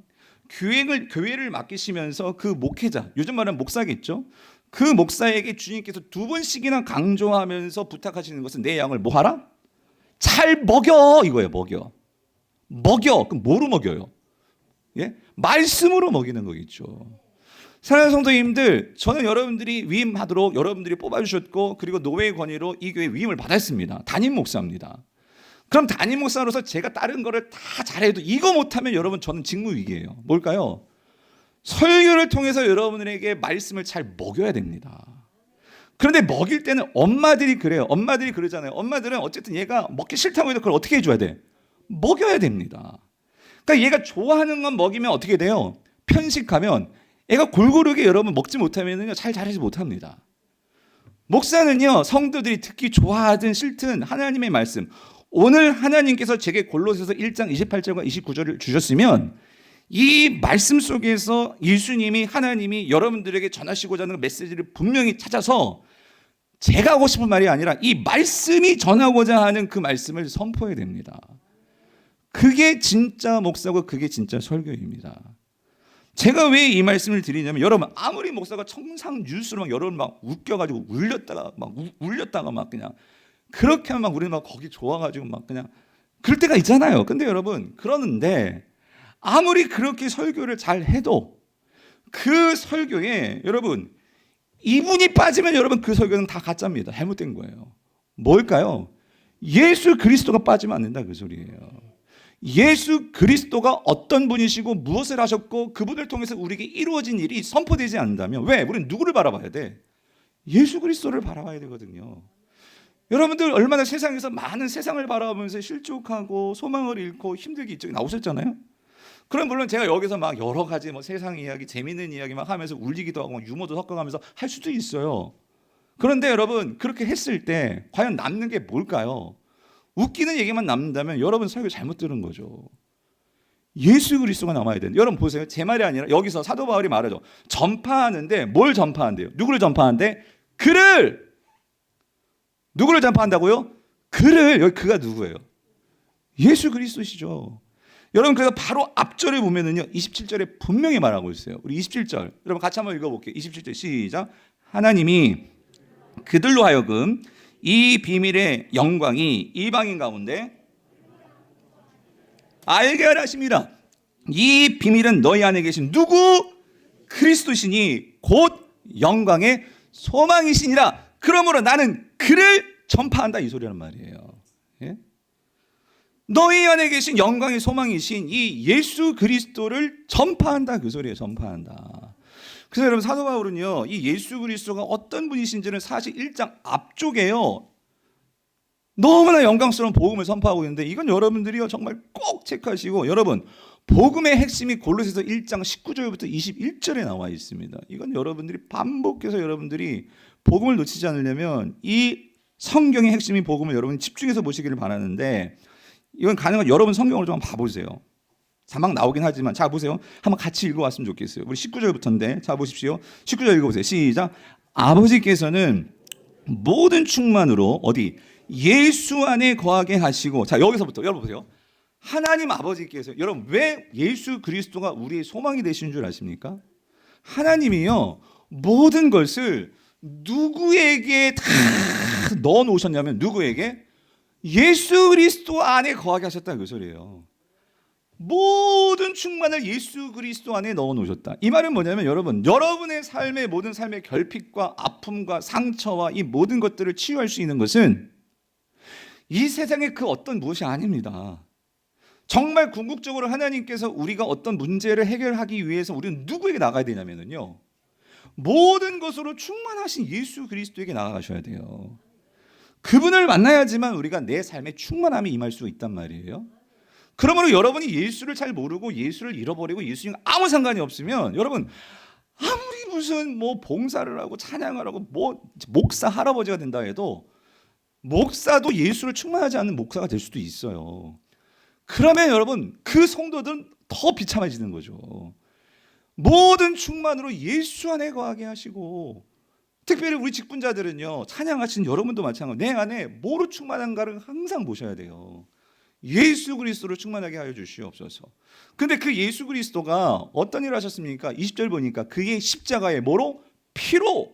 교회를 맡기시면서 그 목회자, 요즘 말하는 목사겠죠? 그 목사에게 주님께서 2번씩이나 강조하면서 부탁하시는 것은 내 양을 뭐 하라? 잘 먹여 이거예요. 먹여. 그럼 뭐로 먹여요? 예? 말씀으로 먹이는 거겠죠. 사랑하는 성도님들, 저는 여러분들이 위임하도록 여러분들이 뽑아주셨고, 그리고 노회의 권위로 이 교회 위임을 받았습니다. 담임 목사입니다. 그럼 담임 목사로서 제가 다른 거를 다 잘해도 이거 못하면 여러분 저는 직무위기예요. 뭘까요? 설교를 통해서 여러분들에게 말씀을 잘 먹여야 됩니다. 그런데 먹일 때는 엄마들이 그래요. 엄마들이 그러잖아요. 엄마들은 어쨌든 얘가 먹기 싫다고 해도 그걸 어떻게 해줘야 돼? 먹여야 됩니다. 그러니까 얘가 좋아하는 건 먹이면 어떻게 돼요? 편식하면 애가 골고루게 여러분 먹지 못하면요 잘 자라지 못합니다. 목사는요 성도들이 듣기 좋아하든 싫든 하나님의 말씀, 오늘 하나님께서 제게 골로새서 1장 28절과 29절을 주셨으면 이 말씀 속에서 예수님이 하나님이 여러분들에게 전하시고자 하는 메시지를 분명히 찾아서 제가 하고 싶은 말이 아니라 이 말씀이 전하고자 하는 그 말씀을 선포해야 됩니다. 그게 진짜 목사고 그게 진짜 설교입니다. 제가 왜 이 말씀을 드리냐면, 여러분 아무리 목사가 청상 뉴스로 막 여러분 막 웃겨가지고 울렸다가 막 그냥 그렇게 하면 막 우리는 막 거기 좋아가지고 막 그냥 그럴 때가 있잖아요. 근데 여러분 그러는데 아무리 그렇게 설교를 잘 해도 그 설교에 여러분 이분이 빠지면 여러분 그 설교는 다 가짜입니다. 잘못된 거예요. 뭘까요? 예수 그리스도가 빠지면 안 된다 그 소리예요. 예수 그리스도가 어떤 분이시고 무엇을 하셨고 그분을 통해서 우리에게 이루어진 일이 선포되지 않는다면, 왜? 우리는 누구를 바라봐야 돼? 예수 그리스도를 바라봐야 되거든요. 여러분들 얼마나 세상에서 많은 세상을 바라보면서 실족하고 소망을 잃고 힘들게 이쪽에 나오셨잖아요. 그럼 물론 제가 여기서 막 여러 가지 뭐 세상 이야기, 재밌는 이야기 막 하면서 울리기도 하고 유머도 섞어가면서 할 수도 있어요. 그런데 여러분 그렇게 했을 때 과연 남는 게 뭘까요? 웃기는 얘기만 남는다면 여러분 설교 잘못 들은 거죠. 예수 그리스도가 남아야 되는데, 여러분 보세요. 제 말이 아니라 여기서 사도 바울이 말하죠. 전파하는데 뭘 전파한대요? 누구를 전파한대? 그를. 누구를 전파한다고요? 그를. 여기 그가 누구예요? 예수 그리스도시죠. 여러분 그래서 바로 앞절에 보면은요 27절에 분명히 말하고 있어요. 우리 27절 여러분 같이 한번 읽어볼게요. 27절 시작. 하나님이 그들로 하여금 이 비밀의 영광이 이방인 가운데 알게 하라 하심이라. 이 비밀은 너희 안에 계신 누구? 그리스도시니 곧 영광의 소망이시니라. 그러므로 나는 그를 전파한다 이 소리란 말이에요. 예? 너희 안에 계신 영광의 소망이신 이 예수 그리스도를 전파한다 그 소리예요. 전파한다. 그래서 여러분 사도 바울은요 이 예수 그리스도가 어떤 분이신지는 사실 1장 앞쪽에요 너무나 영광스러운 복음을 선포하고 있는데, 이건 여러분들이요 정말 꼭 체크하시고, 여러분 복음의 핵심이 골로새서 1장 19절부터 21절에 나와 있습니다. 이건 여러분들이 반복해서 여러분들이 복음을 놓치지 않으려면 이 성경의 핵심인 복음을 여러분 집중해서 보시기를 바라는데, 이건 가능한 여러분 성경을 좀 한번 봐보세요. 자막 나오긴 하지만 자 보세요. 한번 같이 읽어왔으면 좋겠어요. 우리 19절부터인데 자 보십시오. 19절 읽어보세요. 시작. 아버지께서는 모든 충만으로 어디 예수 안에 거하게 하시고, 자 여기서부터 여러분 보세요. 하나님 아버지께서, 여러분 왜 예수 그리스도가 우리의 소망이 되시는 줄 아십니까? 하나님이요 모든 것을 누구에게 다 넣어 놓으셨냐면, 누구에게? 예수 그리스도 안에 거하게 하셨다 그 소리예요. 모든 충만을 예수 그리스도 안에 넣어 놓으셨다. 이 말은 뭐냐면 여러분, 여러분의 삶의 모든 삶의 결핍과 아픔과 상처와 이 모든 것들을 치유할 수 있는 것은 이 세상의 그 어떤 무엇이 아닙니다. 정말 궁극적으로 하나님께서 우리가 어떤 문제를 해결하기 위해서 우리는 누구에게 나가야 되냐면요, 모든 것으로 충만하신 예수 그리스도에게 나아가셔야 돼요. 그분을 만나야지만 우리가 내 삶에 충만함이 임할 수 있단 말이에요. 그러므로 여러분이 예수를 잘 모르고 예수를 잃어버리고 예수님 아무 상관이 없으면, 여러분 아무리 무슨 뭐 봉사를 하고 찬양을 하고 뭐 목사 할아버지가 된다 해도 목사도 예수를 충만하지 않는 목사가 될 수도 있어요. 그러면 여러분 그 성도들은 더 비참해지는 거죠. 모든 충만으로 예수 안에 거하게 하시고, 특별히 우리 직분자들은요, 찬양하신 여러분도 마찬가지로 내 안에 뭐로 충만한가를 항상 보셔야 돼요. 예수 그리스도로 충만하게 하여 주시옵소서. 근데 그 예수 그리스도가 어떤 일을 하셨습니까? 20절 보니까 그의 십자가의 뭐로? 피로.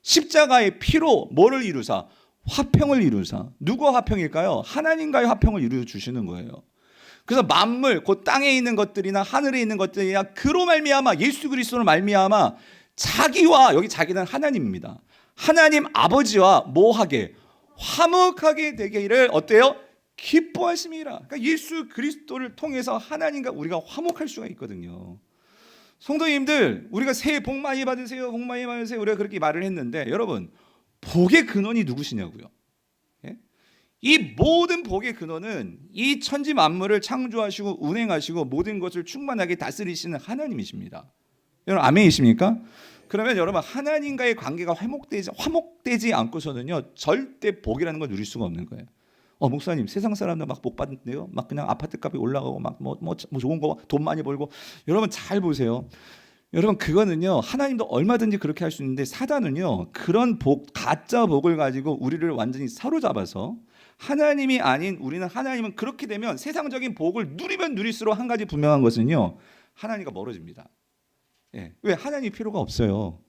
십자가의 피로 뭐를 이루사? 화평을 이루사. 누구와 화평일까요? 하나님과의 화평을 이루어 주시는 거예요. 그래서 만물, 곧 땅에 있는 것들이나 하늘에 있는 것들이나 그로 말미암아, 예수 그리스도로 말미암아 자기와, 여기 자기는 하나님입니다, 하나님 아버지와 뭐하게? 화목하게 되기를 어때요? 기뻐하심이라. 그러니까 예수 그리스도를 통해서 하나님과 우리가 화목할 수가 있거든요. 성도님들, 우리가 새해 복 많이 받으세요, 복 많이 받으세요, 우리가 그렇게 말을 했는데, 여러분 복의 근원이 누구시냐고요? 예? 이 모든 복의 근원은 이 천지 만물을 창조하시고 운행하시고 모든 것을 충만하게 다스리시는 하나님이십니다. 여러분 아멘이십니까? 그러면 여러분 하나님과의 관계가 화목되지 않고서는요 절대 복이라는 걸 누릴 수가 없는 거예요. 목사님 세상 사람들 막 복 받는데요, 막 그냥 아파트 값이 올라가고 막 뭐 좋은 거 돈 많이 벌고. 여러분 잘 보세요. 여러분 그거는요 하나님도 얼마든지 그렇게 할 수 있는데, 사단은요 그런 복, 가짜 복을 가지고 우리를 완전히 사로잡아서, 하나님이 아닌 우리는, 하나님은 그렇게 되면 세상적인 복을 누리면 누릴수록 한 가지 분명한 것은요, 하나님과 멀어집니다. 예. 왜? 하나님이 필요가 없어요.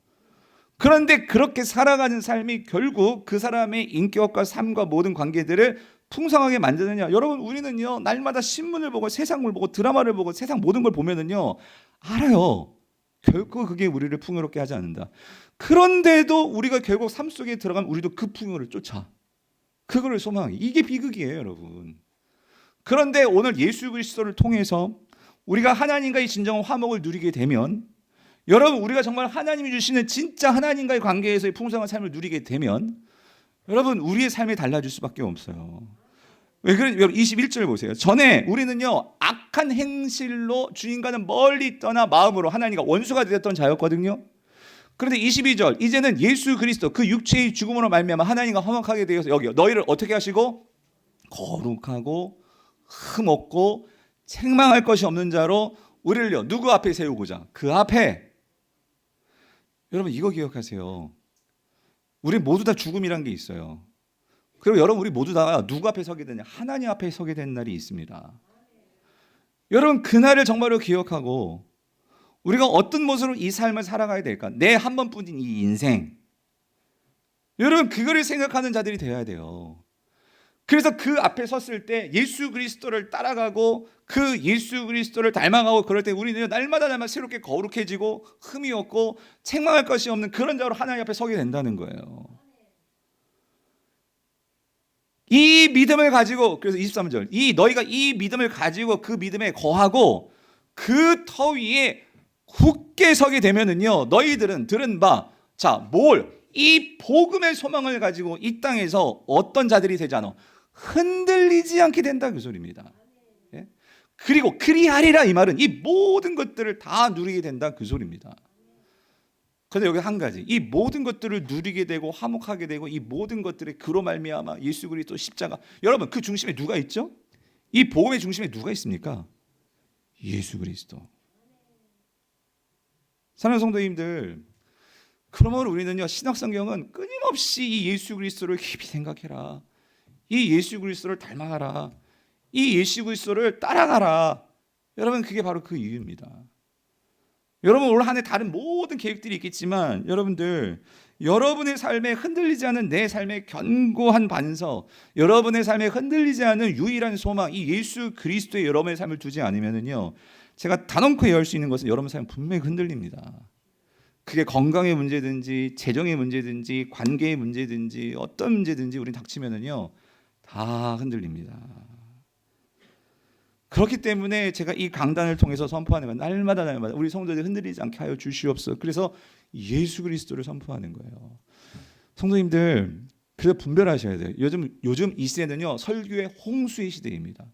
그런데 그렇게 살아가는 삶이 결국 그 사람의 인격과 삶과 모든 관계들을 풍성하게 만드느냐? 여러분 우리는요 날마다 신문을 보고 세상을 보고 드라마를 보고 세상 모든 걸 보면은요 알아요. 결코 그게 우리를 풍요롭게 하지 않는다. 그런데도 우리가 결국 삶 속에 들어가면 우리도 그 풍요를 쫓아, 그거를 소망해. 이게 비극이에요 여러분. 그런데 오늘 예수 그리스도를 통해서 우리가 하나님과의 진정한 화목을 누리게 되면, 여러분 우리가 정말 하나님이 주시는 진짜 하나님과의 관계에서의 풍성한 삶을 누리게 되면, 여러분 우리의 삶이 달라질 수밖에 없어요. 왜 그래? 여러분 21절 보세요. 전에 우리는요 악한 행실로 주인과는 멀리 떠나 마음으로 하나님과 원수가 되었던 자였거든요. 그런데 22절, 이제는 예수 그리스도 그 육체의 죽음으로 말미암아 하나님과 화목하게 되어서 여기 너희를 어떻게 하시고? 거룩하고 흠없고 책망할 것이 없는 자로 우리를요 누구 앞에 세우고자? 그 앞에. 여러분 이거 기억하세요. 우리 모두 다 죽음이란 게 있어요. 그리고 여러분 우리 모두 다 누구 앞에 서게 되냐? 하나님 앞에 서게 된 날이 있습니다. 여러분 그날을 정말로 기억하고 우리가 어떤 모습으로 이 삶을 살아가야 될까? 내 한 번뿐인 이 인생, 여러분 그거를 생각하는 자들이 되어야 돼요. 그래서 그 앞에 섰을 때 예수 그리스도를 따라가고 그 예수 그리스도를 닮아가고, 그럴 때 우리는 날마다 새롭게 거룩해지고 흠이 없고 책망할 것이 없는 그런 자로 하나님 앞에 서게 된다는 거예요. 이 믿음을 가지고, 그래서 23절, 너희가 이 믿음을 가지고 그 믿음에 거하고 그 터 위에 굳게 서게 되면은요 너희들은 들은 바, 자 이 복음의 소망을 가지고 이 땅에서 어떤 자들이 되지 않아? 흔들리지 않게 된다 그 소리입니다. 예? 그리고 그리하리라, 이 말은 이 모든 것들을 다 누리게 된다 그 소리입니다. 그런데 여기 한 가지, 이 모든 것들을 누리게 되고 화목하게 되고 이 모든 것들의 그로 말미암아 예수 그리스도 십자가, 여러분 그 중심에 누가 있죠? 이 복음의 중심에 누가 있습니까? 예수 그리스도. 사랑하는 성도님들, 그러면 우리는요, 신약성경은 끊임없이 이 예수 그리스도를 깊이 생각해라, 이 예수 그리스도를 닮아가라, 이 예수 그리스도를 따라가라. 여러분 그게 바로 그 이유입니다. 여러분 올 한 해 다른 모든 계획들이 있겠지만 여러분들, 여러분의 삶에 흔들리지 않은 내 삶의 견고한 반석, 여러분의 삶에 흔들리지 않은 유일한 소망, 이 예수 그리스도에 여러분의 삶을 두지 않으면요, 제가 단언코 얘기할 수 있는 것은 여러분 삶은 분명히 흔들립니다. 그게 건강의 문제든지 재정의 문제든지 관계의 문제든지 어떤 문제든지 우린 닥치면은요 다 흔들립니다. 그렇기 때문에 제가 이 강단을 통해서 선포하는 건 날마다 우리 성도들이 흔들리지 않게 하여 주시옵소서. 그래서 예수 그리스도를 선포하는 거예요. 성도님들, 그래서 분별하셔야 돼요. 요즘 이 시대는요 설교의 홍수의 시대입니다.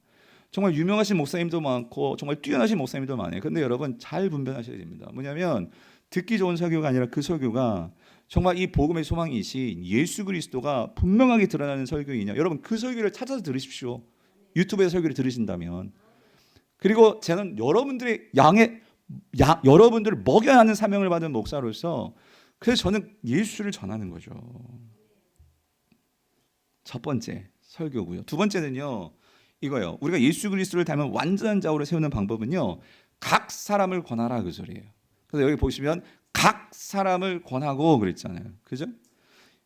정말 유명하신 목사님도 많고 정말 뛰어나신 목사님도 많아요. 그런데 여러분 잘 분별하셔야 됩니다. 뭐냐면 듣기 좋은 설교가 아니라 그 설교가 정말 이 복음의 소망이신 예수 그리스도가 분명하게 드러나는 설교이냐, 여러분 그 설교를 찾아서 들으십시오. 유튜브에서 설교를 들으신다면. 그리고 저는 여러분들의 여러분들을 먹여야 하는 사명을 받은 목사로서 그래서 저는 예수를 전하는 거죠. 첫 번째 설교고요. 두 번째는요 이거예요. 우리가 예수 그리스도를 닮은 완전한 자로 세우는 방법은요, 각 사람을 권하라 그 소리예요. 그래서 여기 보시면 각 사람을 권하고 그랬잖아요. 그죠?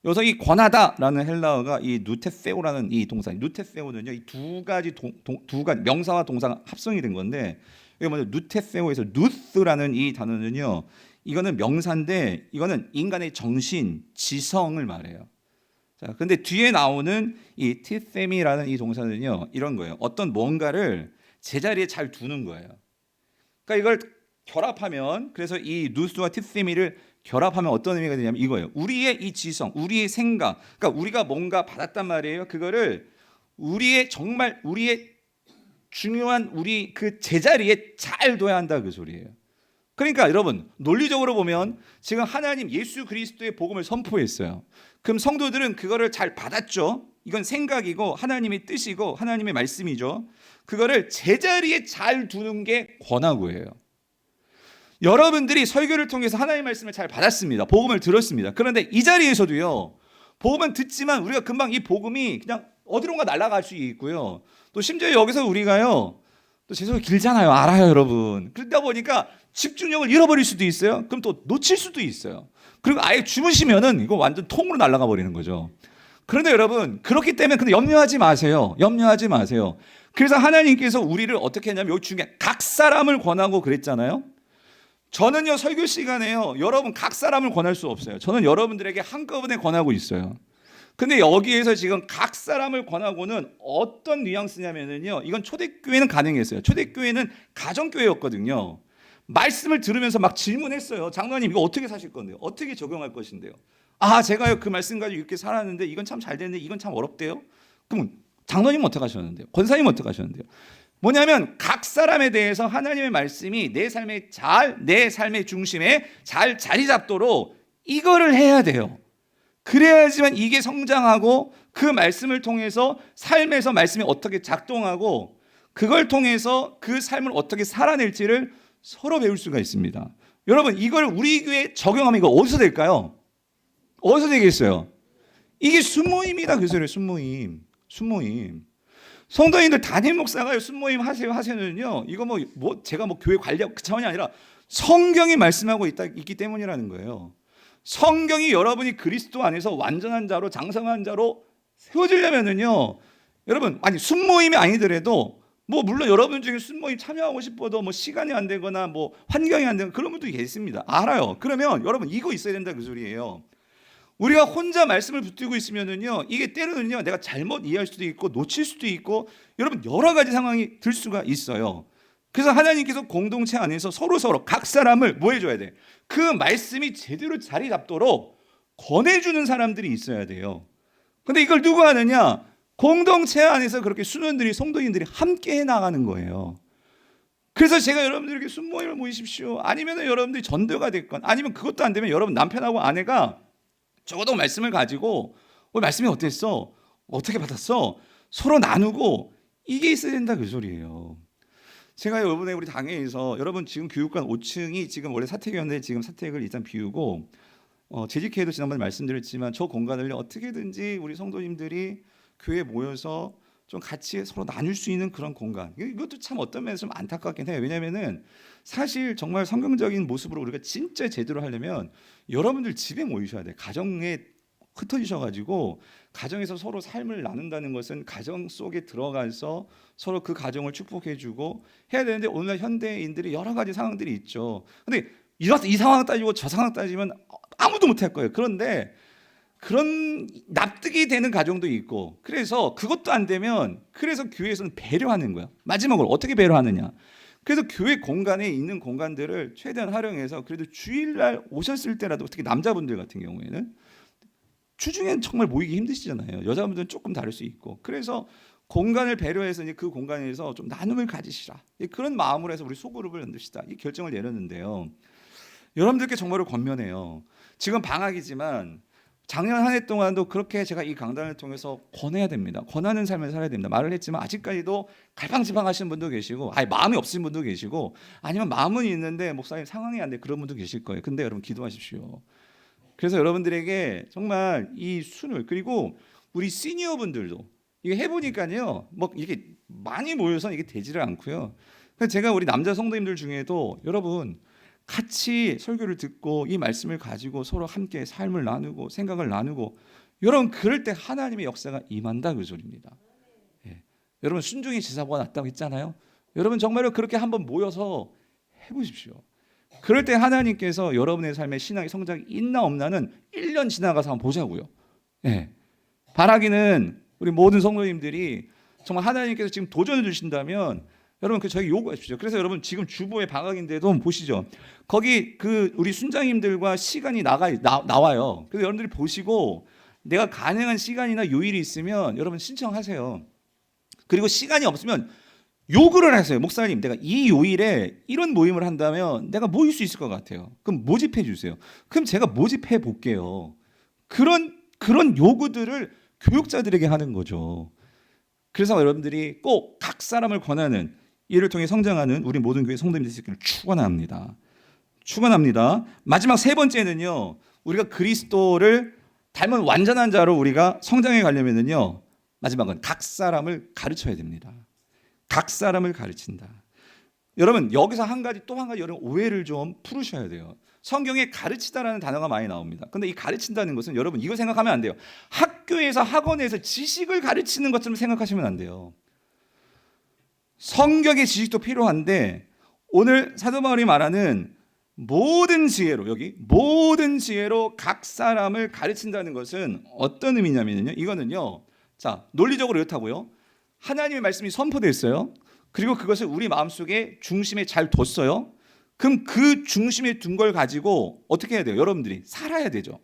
여기서 이 권하다라는 헬라어가 이 누테세오라는 이 동사, 누테세오는요 이 두 가지 명사와 동사가 합성이 된 건데, 이게 먼저 누테세오에서 누스라는 이 단어는요, 이거는 명사인데 이거는 인간의 정신, 지성을 말해요. 자, 근데 뒤에 나오는 이 티세미라는 이 동사는요 이런 거예요. 어떤 뭔가를 제자리에 잘 두는 거예요. 그러니까 이걸 결합하면, 그래서 이 누스와 티세미를 결합하면 어떤 의미가 되냐면 이거예요. 우리의 이 지성, 우리의 생각, 그러니까 우리가 뭔가 받았단 말이에요. 그거를 우리의 정말 우리의 중요한 우리 그 제자리에 잘 둬야 한다 그 소리예요. 그러니까 여러분 논리적으로 보면 지금 하나님 예수 그리스도의 복음을 선포했어요. 그럼 성도들은 그거를 잘 받았죠. 이건 생각이고 하나님의 뜻이고 하나님의 말씀이죠. 그거를 제자리에 잘 두는 게 권하고예요. 여러분들이 설교를 통해서 하나님의 말씀을 잘 받았습니다. 복음을 들었습니다. 그런데 이 자리에서도요, 복음은 듣지만 우리가 금방 이 복음이 그냥 어디론가 날아갈 수 있고요. 또 심지어 여기서 우리가요, 또 제석이 길잖아요. 알아요, 여러분. 그러다 보니까 집중력을 잃어버릴 수도 있어요. 그럼 또 놓칠 수도 있어요. 그리고 아예 주무시면은 이거 완전 통으로 날아가 버리는 거죠. 그런데 여러분, 그렇기 때문에 근데 염려하지 마세요. 염려하지 마세요. 그래서 하나님께서 우리를 어떻게 했냐면 여기 중에 각 사람을 권하고 그랬잖아요. 저는요 설교 시간에요 여러분 각 사람을 권할 수 없어요. 저는 여러분들에게 한꺼번에 권하고 있어요. 근데 여기에서 지금 각 사람을 권하고는 어떤 뉘앙스냐면요, 이건 초대교회는 가능했어요. 초대교회는 가정교회였거든요. 말씀을 들으면서 막 질문했어요. 장로님 이거 어떻게 사실 건데요? 어떻게 적용할 것인데요? 아 제가요 그 말씀 가지고 이렇게 살았는데 이건 참 잘 됐는데 이건 참 어렵대요. 그럼 장로님은 어떻게 하셨는데요? 권사님은 어떻게 하셨는데요? 뭐냐면 각 사람에 대해서 하나님의 말씀이 내 삶의 중심에 잘 자리 잡도록 이거를 해야 돼요. 그래야지만 이게 성장하고 그 말씀을 통해서 삶에서 말씀이 어떻게 작동하고 그걸 통해서 그 삶을 어떻게 살아낼지를 서로 배울 수가 있습니다. 여러분 이걸 우리 교회에 적용하면 이거 어디서 될까요? 어디서 되겠어요? 이게 순모임이다 그 소리예요. 순모임. 성도님들 담임 목사가 순모임 하세요는요. 이거 제가 교회 관리하고 그 차원이 아니라 성경이 말씀하고 있기 때문이라는 거예요. 성경이 여러분이 그리스도 안에서 완전한 자로 장성한 자로 세워지려면은요. 여러분 아니 순모임이 아니더라도 물론 여러분 중에 순모임 참여하고 싶어도 시간이 안 되거나 환경이 안 되거나 그런 분도 계십니다. 알아요. 그러면 여러분 이거 있어야 된다 그 소리예요. 우리가 혼자 말씀을 붙들고 있으면은요, 이게 때로는요, 내가 잘못 이해할 수도 있고, 놓칠 수도 있고, 여러분, 여러 가지 상황이 들 수가 있어요. 그래서 하나님께서 공동체 안에서 서로 각 사람을 해줘야 돼? 그 말씀이 제대로 자리 잡도록 권해주는 사람들이 있어야 돼요. 근데 이걸 누가 하느냐? 공동체 안에서 그렇게 순원들이, 성도인들이 함께 해 나가는 거예요. 그래서 제가 여러분들에게 순모임을 모이십시오. 아니면 여러분들이 전도가 됐건, 아니면 그것도 안 되면 여러분 남편하고 아내가 적어도 말씀을 가지고 말씀이 어땠어? 어떻게 받았어? 서로 나누고 이게 있어야 된다 그 소리예요. 제가 이번에 우리 당회에서 여러분 지금 교육관 5층이 지금 원래 사택이었는데 지금 사택을 일단 비우고 재직회에도 지난번에 말씀드렸지만 저 공간을 어떻게든지 우리 성도님들이 교회에 모여서 좀 같이 서로 나눌 수 있는 그런 공간. 이것도 참 어떤 면에서 좀 안타깝긴 해요. 왜냐하면은 사실 정말 성경적인 모습으로 우리가 진짜 제대로 하려면 여러분들 집에 모이셔야 돼요. 가정에 흩어지셔가지고 가정에서 서로 삶을 나눈다는 것은 가정 속에 들어가서 서로 그 가정을 축복해주고 해야 되는데 오늘날 현대인들이 여러 가지 상황들이 있죠. 근데 이 상황 따지고 저 상황 따지면 아무도 못할 거예요. 그런데 그런 납득이 되는 가정도 있고, 그래서 그것도 안 되면 그래서 교회에서는 배려하는 거야. 마지막으로 어떻게 배려하느냐. 그래서 교회 공간에 있는 공간들을 최대한 활용해서 그래도 주일날 오셨을 때라도, 특히 남자분들 같은 경우에는 주중엔 정말 모이기 힘드시잖아요. 여자분들은 조금 다를 수 있고, 그래서 공간을 배려해서 이제 그 공간에서 좀 나눔을 가지시라, 그런 마음으로 해서 우리 소그룹을 만듭시다, 이 결정을 내렸는데요. 여러분들께 정말로 권면해요. 지금 방학이지만 작년 한 해 동안도 그렇게 제가 이 강단을 통해서 권해야 됩니다. 권하는 삶을 살아야 됩니다. 말을 했지만 아직까지도 갈팡질팡하시는 분도 계시고, 마음이 없으신 분도 계시고, 아니면 마음은 있는데 목사님 상황이 안 돼, 그런 분도 계실 거예요. 근데 여러분 기도하십시오. 그래서 여러분들에게 정말 이 순을, 그리고 우리 시니어분들도 이게 해보니까요, 뭐 이게 많이 모여서 이게 되지를 않고요. 그래서 제가 우리 남자 성도님들 중에도 여러분 같이 설교를 듣고 이 말씀을 가지고 서로 함께 삶을 나누고 생각을 나누고, 여러분 그럴 때 하나님의 역사가 임한다 그 소리입니다. 예. 여러분 순종의 지사보가 낫다고 했잖아요. 여러분 정말로 그렇게 한번 모여서 해보십시오. 그럴 때 하나님께서 여러분의 삶에 신앙의 성장이 있나 없나는 1년 지나가서 한번 보자고요. 예. 바라기는 우리 모든 성도님들이 정말 하나님께서 지금 도전해 주신다면 여러분 그 저희 요구하십시오. 그래서 여러분 지금 주보에 방학인데도 보시죠. 거기 그 우리 순장님들과 시간이 나와요. 그래서 여러분들이 보시고 내가 가능한 시간이나 요일이 있으면 여러분 신청하세요. 그리고 시간이 없으면 요구를 하세요. 목사님, 내가 이 요일에 이런 모임을 한다면 내가 모일 수 있을 것 같아요. 그럼 모집해 주세요. 그럼 제가 모집해 볼게요. 그런 요구들을 교육자들에게 하는 거죠. 그래서 여러분들이 꼭 각 사람을 권하는, 이를 통해 성장하는 우리 모든 교회 성도님들 되시기를 축원합니다. 축원합니다. 마지막 세 번째는요, 우리가 그리스도를 닮은 완전한 자로 우리가 성장해 가려면은요, 마지막은 각 사람을 가르쳐야 됩니다. 각 사람을 가르친다. 여러분 여기서 또 한 가지 여러분 오해를 좀 풀으셔야 돼요. 성경에 가르치다라는 단어가 많이 나옵니다. 근데 이 가르친다는 것은 여러분 이거 생각하면 안 돼요. 학교에서 학원에서 지식을 가르치는 것처럼 생각하시면 안 돼요. 성경의 지식도 필요한데 오늘 사도 바울이 말하는 모든 지혜로, 여기 모든 지혜로 각 사람을 가르친다는 것은 어떤 의미냐면요, 이거는요, 자 논리적으로 이렇다고요. 하나님의 말씀이 선포됐어요. 그리고 그것을 우리 마음속에 중심에 잘 뒀어요. 그럼 그 중심에 둔 걸 가지고 어떻게 해야 돼요? 여러분들이 살아야 되죠.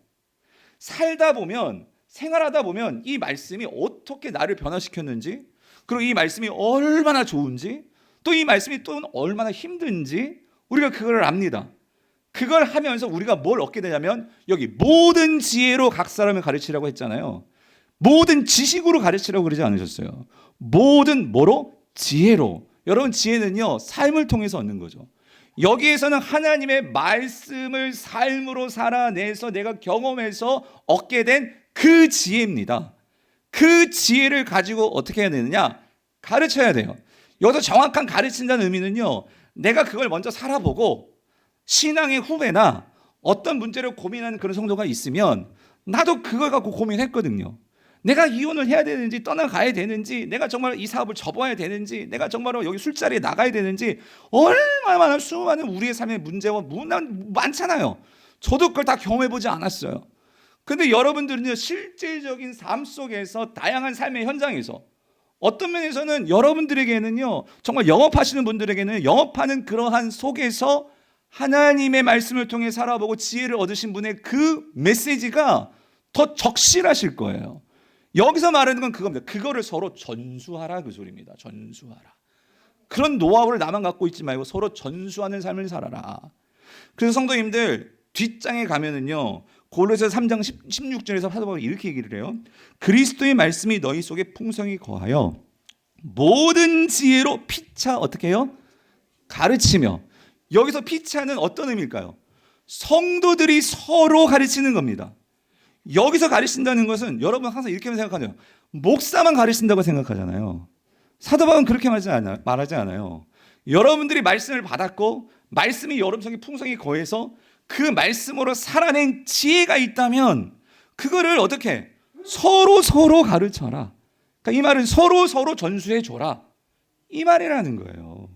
살다 보면, 생활하다 보면 이 말씀이 어떻게 나를 변화시켰는지, 그리고 이 말씀이 얼마나 좋은지, 또 이 말씀이 또 얼마나 힘든지 우리가 그걸 압니다. 그걸 하면서 우리가 뭘 얻게 되냐면, 여기 모든 지혜로 각 사람을 가르치라고 했잖아요. 모든 지식으로 가르치라고 그러지 않으셨어요. 모든 뭐로? 지혜로. 여러분 지혜는요, 삶을 통해서 얻는 거죠. 여기에서는 하나님의 말씀을 삶으로 살아내서 내가 경험해서 얻게 된 그 지혜입니다. 그 지혜를 가지고 어떻게 해야 되느냐? 가르쳐야 돼요. 여기서 정확한 가르친다는 의미는요, 내가 그걸 먼저 살아보고 신앙의 후배나 어떤 문제를 고민하는 그런 성도가 있으면 나도 그걸 갖고 고민했거든요. 내가 이혼을 해야 되는지 떠나가야 되는지, 내가 정말 이 사업을 접어야 되는지, 내가 정말로 여기 술자리에 나가야 되는지, 얼마나 수많은 우리의 삶의 문제와 많잖아요. 저도 그걸 다 경험해보지 않았어요. 근데 여러분들은요, 실제적인 삶 속에서 다양한 삶의 현장에서 어떤 면에서는 여러분들에게는요, 정말 영업하시는 분들에게는 영업하는 그러한 속에서 하나님의 말씀을 통해 살아보고 지혜를 얻으신 분의 그 메시지가 더 적실하실 거예요. 여기서 말하는 건 그겁니다. 그거를 서로 전수하라 그 소리입니다. 전수하라. 그런 노하우를 나만 갖고 있지 말고 서로 전수하는 삶을 살아라. 그래서 성도님들 뒷장에 가면은요, 고린도서 3장 16절에서 사도 바울이 이렇게 얘기를 해요. 그리스도의 말씀이 너희 속에 풍성히 거하여 모든 지혜로 피차 어떻게 해요? 가르치며. 여기서 피차는 어떤 의미일까요? 성도들이 서로 가르치는 겁니다. 여기서 가르친다는 것은 여러분 항상 이렇게 생각하죠. 목사만 가르친다고 생각하잖아요. 사도 바울은 그렇게 말하지 않아요. 여러분들이 말씀을 받았고 말씀이 여러분 속에 풍성히 거해서 그 말씀으로 살아낸 지혜가 있다면 그거를 어떻게 서로 가르쳐라. 그러니까 이 말은 서로 전수해 줘라, 이 말이라는 거예요.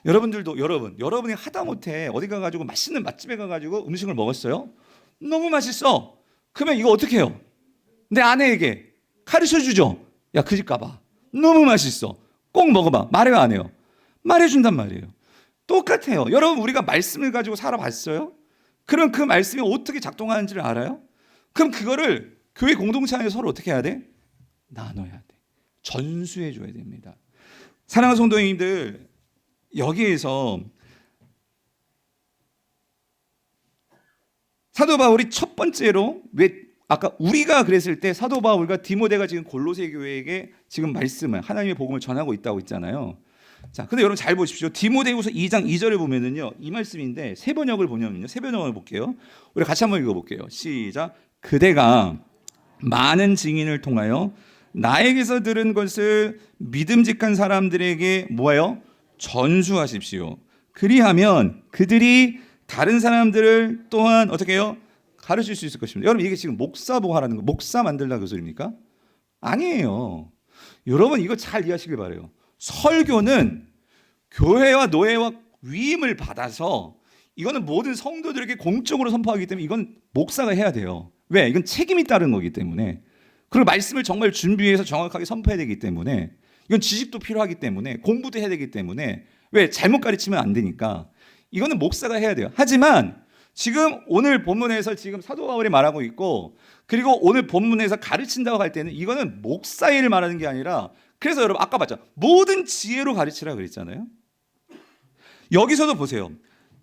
여러분들도 여러분이 하다못해 어디 가가지고 맛있는 맛집에 가가지고 음식을 먹었어요. 너무 맛있어. 그러면 이거 어떻게 해요? 내 아내에게 가르쳐 주죠. 야, 그 집 가봐. 너무 맛있어. 꼭 먹어봐. 말해요, 안 해요? 말해준단 말이에요. 똑같아요. 여러분, 우리가 말씀을 가지고 살아봤어요? 그럼 그 말씀이 어떻게 작동하는지를 알아요? 그럼 그거를 교회 공동체 안에서 서로 어떻게 해야 돼? 나눠야 돼. 전수해 줘야 됩니다. 사랑하는 성도님들, 여기에서 사도 바울이 첫 번째로 왜 아까 우리가 그랬을 때 사도 바울과 디모데가 지금 골로새 교회에게 지금 말씀을 하나님의 복음을 전하고 있다고 했잖아요. 자, 근데 여러분 잘 보십시오. 디모데후서 2장 2절을 보면은요, 이 말씀인데 세 번역을 보면은요, 세 번역을 볼게요. 우리 같이 한번 읽어볼게요. 시작. 그대가 많은 증인을 통하여 나에게서 들은 것을 믿음직한 사람들에게 뭐예요? 전수하십시오. 그리하면 그들이 다른 사람들을 또한 어떻게 해요? 가르칠 수 있을 것입니다. 여러분, 이게 지금 목사보고 하라는 거, 목사 만들라 그 소리입니까? 아니에요. 여러분, 이거 잘 이해하시길 바라요. 설교는 교회와 노예와 위임을 받아서 이거는 모든 성도들에게 공적으로 선포하기 때문에 이건 목사가 해야 돼요. 왜? 이건 책임이 따른 거기 때문에. 그리고 말씀을 정말 준비해서 정확하게 선포해야 되기 때문에, 이건 지식도 필요하기 때문에, 공부도 해야 되기 때문에, 왜? 잘못 가르치면 안 되니까 이거는 목사가 해야 돼요. 하지만 지금 오늘 본문에서 지금 사도 바울이 말하고 있고, 그리고 오늘 본문에서 가르친다고 할 때는 이거는 목사 일을 말하는 게 아니라, 그래서 여러분 아까 봤죠? 모든 지혜로 가르치라 그랬잖아요. 여기서도 보세요.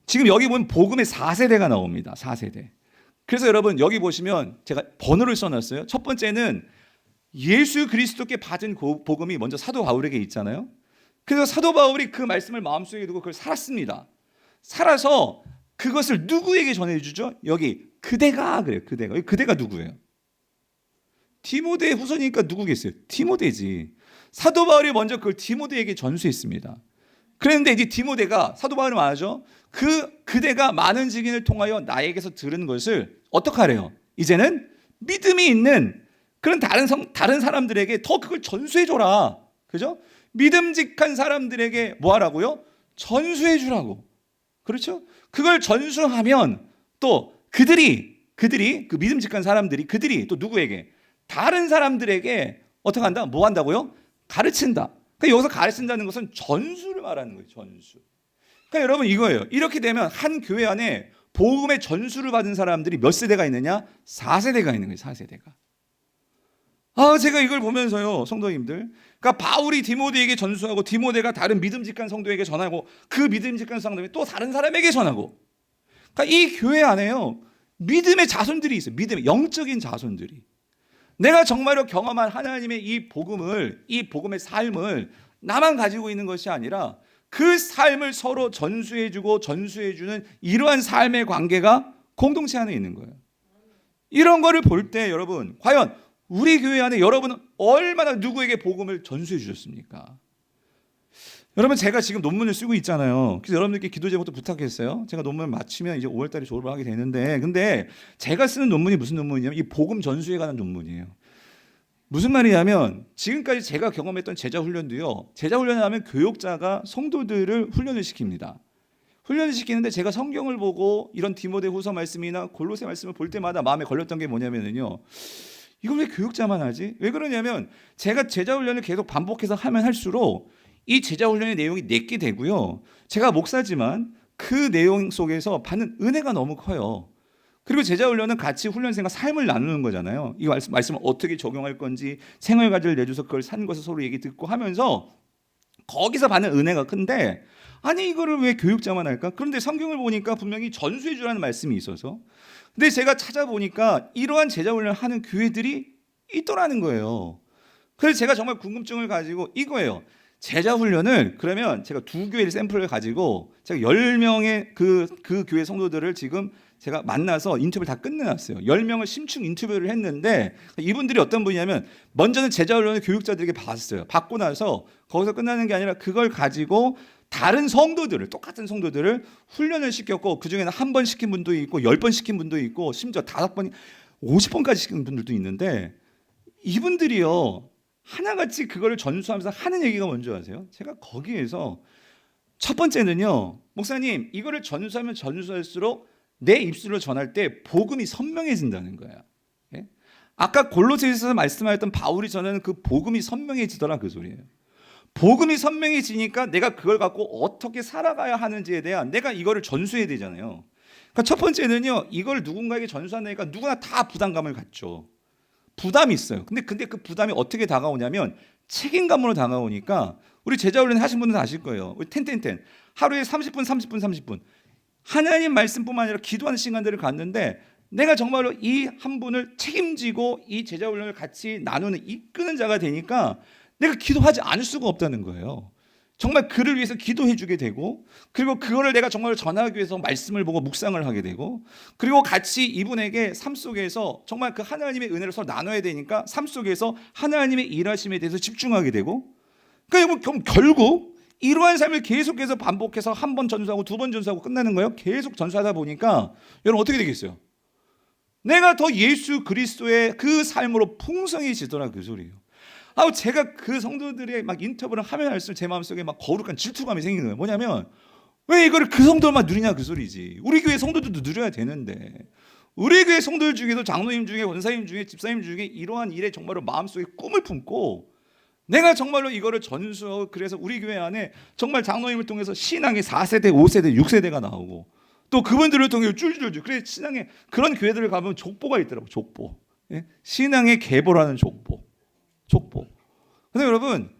지금 여기 보면 복음의 4세대가 나옵니다. 4세대. 그래서 여러분 여기 보시면 제가 번호를 써놨어요. 첫 번째는 예수 그리스도께 받은 복음이 먼저 사도 바울에게 있잖아요. 그래서 사도 바울이 그 말씀을 마음속에 두고 그걸 살았습니다. 살아서 그것을 누구에게 전해주죠? 여기 그대가 그래요. 그대가 누구예요? 디모데 후손이니까 누구겠어요? 디모데지. 사도 바울이 먼저 그걸 디모데에게 전수했습니다. 그런데 이제 디모데가 사도 바울이 말하죠. 그대가 많은 증인을 통하여 나에게서 들은 것을 어떻게 하래요? 이제는 믿음이 있는 그런 다른 사람들에게 더 그걸 전수해 줘라. 그죠? 믿음직한 사람들에게 뭐 하라고요? 전수해 주라고. 그렇죠? 그걸 전수하면 또 그들이 그 믿음직한 사람들이 그들이 또 누구에게? 다른 사람들에게 어떻게 한다? 뭐 한다고요? 가르친다. 그러니까 여기서 가르친다는 것은 전수를 말하는 거예요. 전수. 그러니까 여러분 이거예요. 이렇게 되면 한 교회 안에 복음의 전수를 받은 사람들이 몇 세대가 있느냐? 4세대가 있는 거예요. 4세대가. 제가 이걸 보면서요, 성도님들. 그러니까 바울이 디모데에게 전수하고 디모데가 다른 믿음직한 성도에게 전하고 그 믿음직한 성도가 또 다른 사람에게 전하고. 그러니까 이 교회 안에요, 믿음의 자손들이 있어요. 믿음의 영적인 자손들이. 내가 정말로 경험한 하나님의 이 복음의 삶을 나만 가지고 있는 것이 아니라 그 삶을 서로 전수해주는 이러한 삶의 관계가 공동체 안에 있는 거예요. 이런 거를 볼 때 여러분, 과연 우리 교회 안에 여러분은 얼마나 누구에게 복음을 전수해 주셨습니까? 여러분, 제가 지금 논문을 쓰고 있잖아요. 그래서 여러분들께 기도 제목도 부탁했어요. 제가 논문을 마치면 이제 5월 달에 졸업을 하게 되는데, 근데 제가 쓰는 논문이 무슨 논문이냐면 이 복음 전수에 관한 논문이에요. 무슨 말이냐면 지금까지 제가 경험했던 제자 훈련도요, 제자 훈련을 하면 교육자가 성도들을 훈련을 시킵니다. 훈련을 시키는데 제가 성경을 보고 이런 디모데 후서 말씀이나 골로새 말씀을 볼 때마다 마음에 걸렸던 게 뭐냐면요, 이걸 왜 교육자만 하지? 왜 그러냐면 제가 제자 훈련을 계속 반복해서 하면 할수록 이 제자 훈련의 내용이 내게 되고요, 제가 목사지만 그 내용 속에서 받는 은혜가 너무 커요. 그리고 제자 훈련은 같이 훈련생과 삶을 나누는 거잖아요. 이 말씀을 어떻게 적용할 건지 생활 과제를 내줘서 그걸 산 것을 서로 얘기 듣고 하면서 거기서 받는 은혜가 큰데 아니 이거를 왜 교육자만 할까? 그런데 성경을 보니까 분명히 전수해 주라는 말씀이 있어서 근데 제가 찾아보니까 이러한 제자 훈련을 하는 교회들이 있더라는 거예요. 그래서 제가 정말 궁금증을 가지고 이거예요. 제자 훈련을 그러면 제가 두 교회의 샘플을 가지고 제가 10명의 그 교회 성도들을 지금 제가 만나서 인터뷰를 다 끝내놨어요. 10명을 심층 인터뷰를 했는데 이분들이 어떤 분이냐면 먼저는 제자 훈련을 교육자들에게 받았어요. 받고 나서 거기서 끝나는 게 아니라 그걸 가지고 다른 성도들을 똑같은 성도들을 훈련을 시켰고 그중에는 한 번 시킨 분도 있고 10번 시킨 분도 있고 심지어 5번, 50번까지 시킨 분들도 있는데 이분들이요. 하나같이 그거를 전수하면서 하는 얘기가 뭔지 아세요? 제가 거기에서 첫 번째는요. 목사님 이거를 전수하면 전수할수록 내 입술로 전할 때 복음이 선명해진다는 거예요. 예? 아까 골로새서에서 말씀하였던 바울이 전하는 그 복음이 선명해지더라 그 소리예요. 복음이 선명해지니까 내가 그걸 갖고 어떻게 살아가야 하는지에 대한 내가 이거를 전수해야 되잖아요. 그러니까 첫 번째는요. 이걸 누군가에게 전수하니까 누구나 다 부담감을 갖죠. 부담이 있어요. 근데 그 부담이 어떻게 다가오냐면 책임감으로 다가오니까 우리 제자 훈련 하신 분들은 아실 거예요. 우리 텐텐텐 하루에 30분 하나님 말씀뿐만 아니라 기도하는 시간들을 갖는데 내가 정말로 이 한 분을 책임지고 이 제자 훈련을 같이 나누는 이끄는 자가 되니까 내가 기도하지 않을 수가 없다는 거예요. 정말 그를 위해서 기도해 주게 되고 그리고 그거를 내가 정말 전하기 위해서 말씀을 보고 묵상을 하게 되고 그리고 같이 이분에게 삶 속에서 정말 그 하나님의 은혜를 서로 나눠야 되니까 삶 속에서 하나님의 일하심에 대해서 집중하게 되고 그러니까 결국 이러한 삶을 계속해서 반복해서 한 번 전수하고 두 번 전수하고 끝나는 거예요. 계속 전수하다 보니까 여러분 어떻게 되겠어요? 내가 더 예수 그리스도의 그 삶으로 풍성해지더라 그 소리예요. 제가 그 성도들의 막 인터뷰를 하면 할수록 제 마음속에 막 거룩한 질투감이 생기는 거예요. 뭐냐면 왜 이거를 그 성도만 누리냐 그 소리지. 우리 교회 성도들도 누려야 되는데 우리 교회 성도들 중에도 장로님 중에 권사님 중에 집사님 중에 이러한 일에 정말로 마음속에 꿈을 품고 내가 정말로 이거를 전수하고 그래서 우리 교회 안에 정말 장로님을 통해서 신앙의 4세대, 5세대, 6세대가 나오고 또 그분들을 통해 줄줄줄 그래 신앙의 그런 교회들을 가면 족보가 있더라고 족보. 예? 신앙의 계보라는 족보. 근데 여러분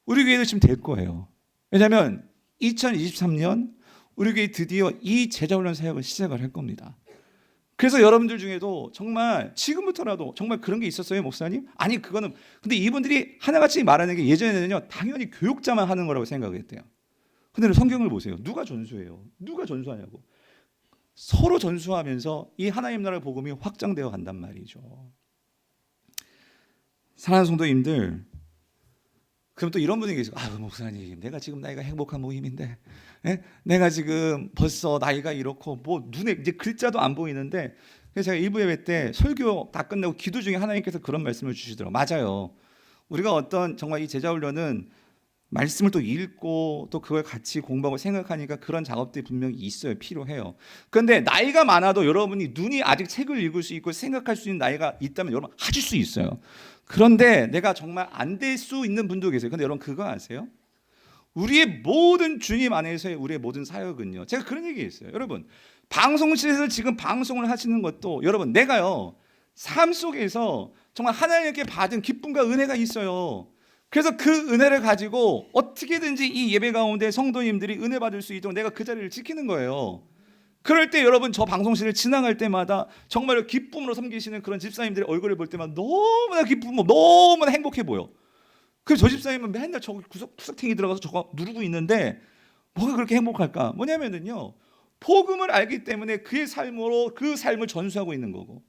우리 교회도 지금 될 거예요. 왜냐하면 2023년 우리 교회 드디어 이 제자훈련 사역을 시작을 할 겁니다. 그래서 여러분들 중에도 정말 지금부터라도 정말 그런 게 있었어요 목사님? 아니 그거는 근데 이분들이 하나같이 말하는 게 예전에는요 당연히 교육자만 하는 거라고 생각했대요. 근데 성경을 보세요. 누가 전수해요? 누가 전수하냐고. 서로 전수하면서 이 하나님 나라의 복음이 확장되어 간단 말이죠. 사랑하는 성도님들 그럼 또 이런 분이 계시고 목사님 내가 지금 나이가 행복한 모임인데 내가 지금 벌써 나이가 이렇고 뭐 눈에 이제 글자도 안 보이는데 그래서 제가 1부 예배 때 설교 다 끝나고 기도 중에 하나님께서 그런 말씀을 주시더라고요. 맞아요. 우리가 어떤 정말 이 제자훈련은 말씀을 또 읽고 또 그걸 같이 공부하고 생각하니까 그런 작업들이 분명히 있어요. 필요해요. 그런데 나이가 많아도 여러분이 눈이 아직 책을 읽을 수 있고 생각할 수 있는 나이가 있다면 여러분 하실 수 있어요. 그런데 내가 정말 안 될 수 있는 분도 계세요. 근데 여러분 그거 아세요? 우리의 모든 주님 안에서의 우리의 모든 사역은요. 제가 그런 얘기했어요. 여러분 방송실에서 지금 방송을 하시는 것도 여러분 내가요. 삶 속에서 정말 하나님께 받은 기쁨과 은혜가 있어요. 그래서 그 은혜를 가지고 어떻게든지 이 예배 가운데 성도님들이 은혜 받을 수 있도록 내가 그 자리를 지키는 거예요. 그럴 때 여러분 저 방송실을 지나갈 때마다 정말 기쁨으로 섬기시는 그런 집사님들의 얼굴을 볼 때마다 너무나 기쁘고 너무나 행복해 보여. 그래서 저 집사님은 맨날 저기 구석탱이 들어가서 저거 누르고 있는데 뭐가 그렇게 행복할까? 뭐냐면은요. 복음을 알기 때문에 그의 삶으로 그 삶을 전수하고 있는 거고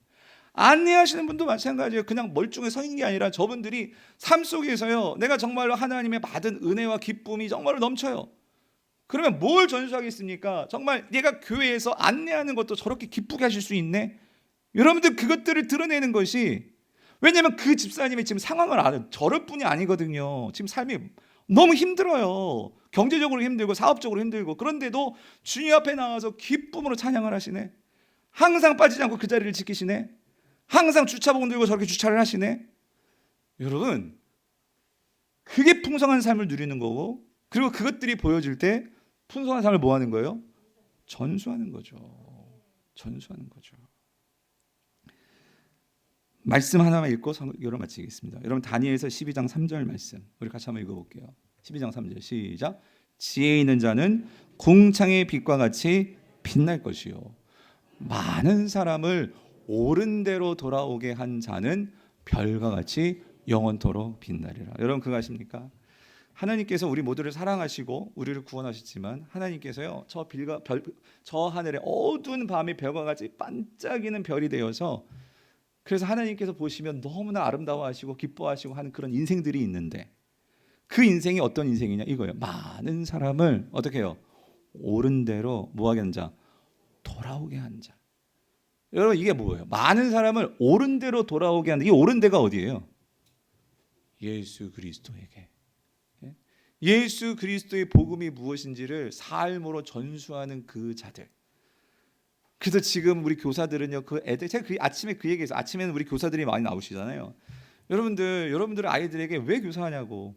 안내하시는 분도 마찬가지예요. 그냥 멀쩡히 서 있는 게 아니라 저분들이 삶 속에서요. 내가 정말로 하나님의 받은 은혜와 기쁨이 정말로 넘쳐요. 그러면 뭘 전수하겠습니까? 정말 내가 교회에서 안내하는 것도 저렇게 기쁘게 하실 수 있네? 여러분들 그것들을 드러내는 것이 왜냐하면 그 집사님이 지금 상황을 알아요. 저럴 뿐이 아니거든요. 지금 삶이 너무 힘들어요. 경제적으로 힘들고 사업적으로 힘들고 그런데도 주님 앞에 나와서 기쁨으로 찬양을 하시네. 항상 빠지지 않고 그 자리를 지키시네. 항상 주차복을 들고 저렇게 주차를 하시네. 여러분 그게 풍성한 삶을 누리는 거고 그리고 그것들이 보여질 때 풍성한 삶을 뭐 하는 거예요? 전수하는 거죠. 전수하는 거죠. 말씀 하나만 읽고 여러분 마치겠습니다. 여러분 다니엘서 12장 3절 말씀 우리 같이 한번 읽어볼게요. 12장 3절 시작. 지혜 있는 자는 궁창의 빛과 같이 빛날 것이요 많은 사람을 옳은 대로 돌아오게 한 자는 별과 같이 영원토록 빛나리라. 여러분 그거 아십니까? 하나님께서 우리 모두를 사랑하시고 우리를 구원하셨지만 하나님께서요 저 하늘의 어두운 밤의 별과 같이 반짝이는 별이 되어서 그래서 하나님께서 보시면 너무나 아름다워하시고 기뻐하시고 하는 그런 인생들이 있는데 그 인생이 어떤 인생이냐 이거예요. 많은 사람을 어떻게 해요? 옳은 대로 뭐하게 한 자? 돌아오게 한 자. 여러분 이게 뭐예요? 많은 사람을 옳은 대로 돌아오게 하는 이 옳은 데가 어디예요? 예수 그리스도에게. 예수 그리스도의 복음이 무엇인지를 삶으로 전수하는 그 자들. 그래서 지금 우리 교사들은요, 그 애들 제가 아침에 그 얘기해서 아침에는 우리 교사들이 많이 나오시잖아요. 여러분들 아이들에게 왜 교사하냐고.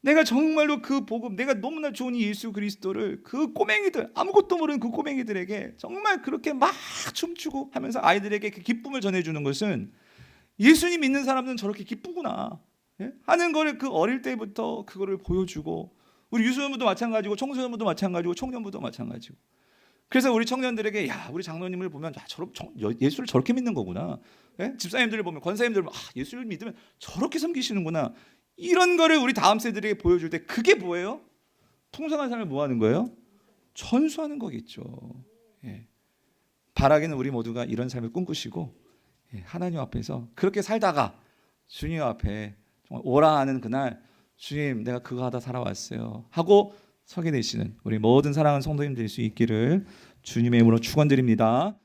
내가 정말로 그 복음, 내가 너무나 좋은 이 예수 그리스도를 그 꼬맹이들 아무것도 모르는 그 꼬맹이들에게 정말 그렇게 막 춤추고 하면서 아이들에게 그 기쁨을 전해주는 것은 예수님 믿는 사람들은 저렇게 기쁘구나. 하는 거를 그 어릴 때부터 그거를 보여주고 우리 유소년부도 마찬가지고 청소년부도 마찬가지고 청년부도 마찬가지고 그래서 우리 청년들에게 야 우리 장로님을 보면 예수를 저렇게 믿는 거구나. 집사님들을 보면 권사님들을 보면 예수를 믿으면 저렇게 섬기시는구나. 이런 거를 우리 다음 세대들에게 보여줄 때 그게 뭐예요? 풍성한 삶을 뭐 하는 거예요? 전수하는 거겠죠. 바라기는 우리 모두가 이런 삶을 꿈꾸시고 하나님 앞에서 그렇게 살다가 주님 앞에 오라 하는 그날 주님 내가 그거 하다 살아왔어요 하고 서게 되시는 우리 모든 사랑하는 성도님 될 수 있기를 주님의 이름으로 축원드립니다.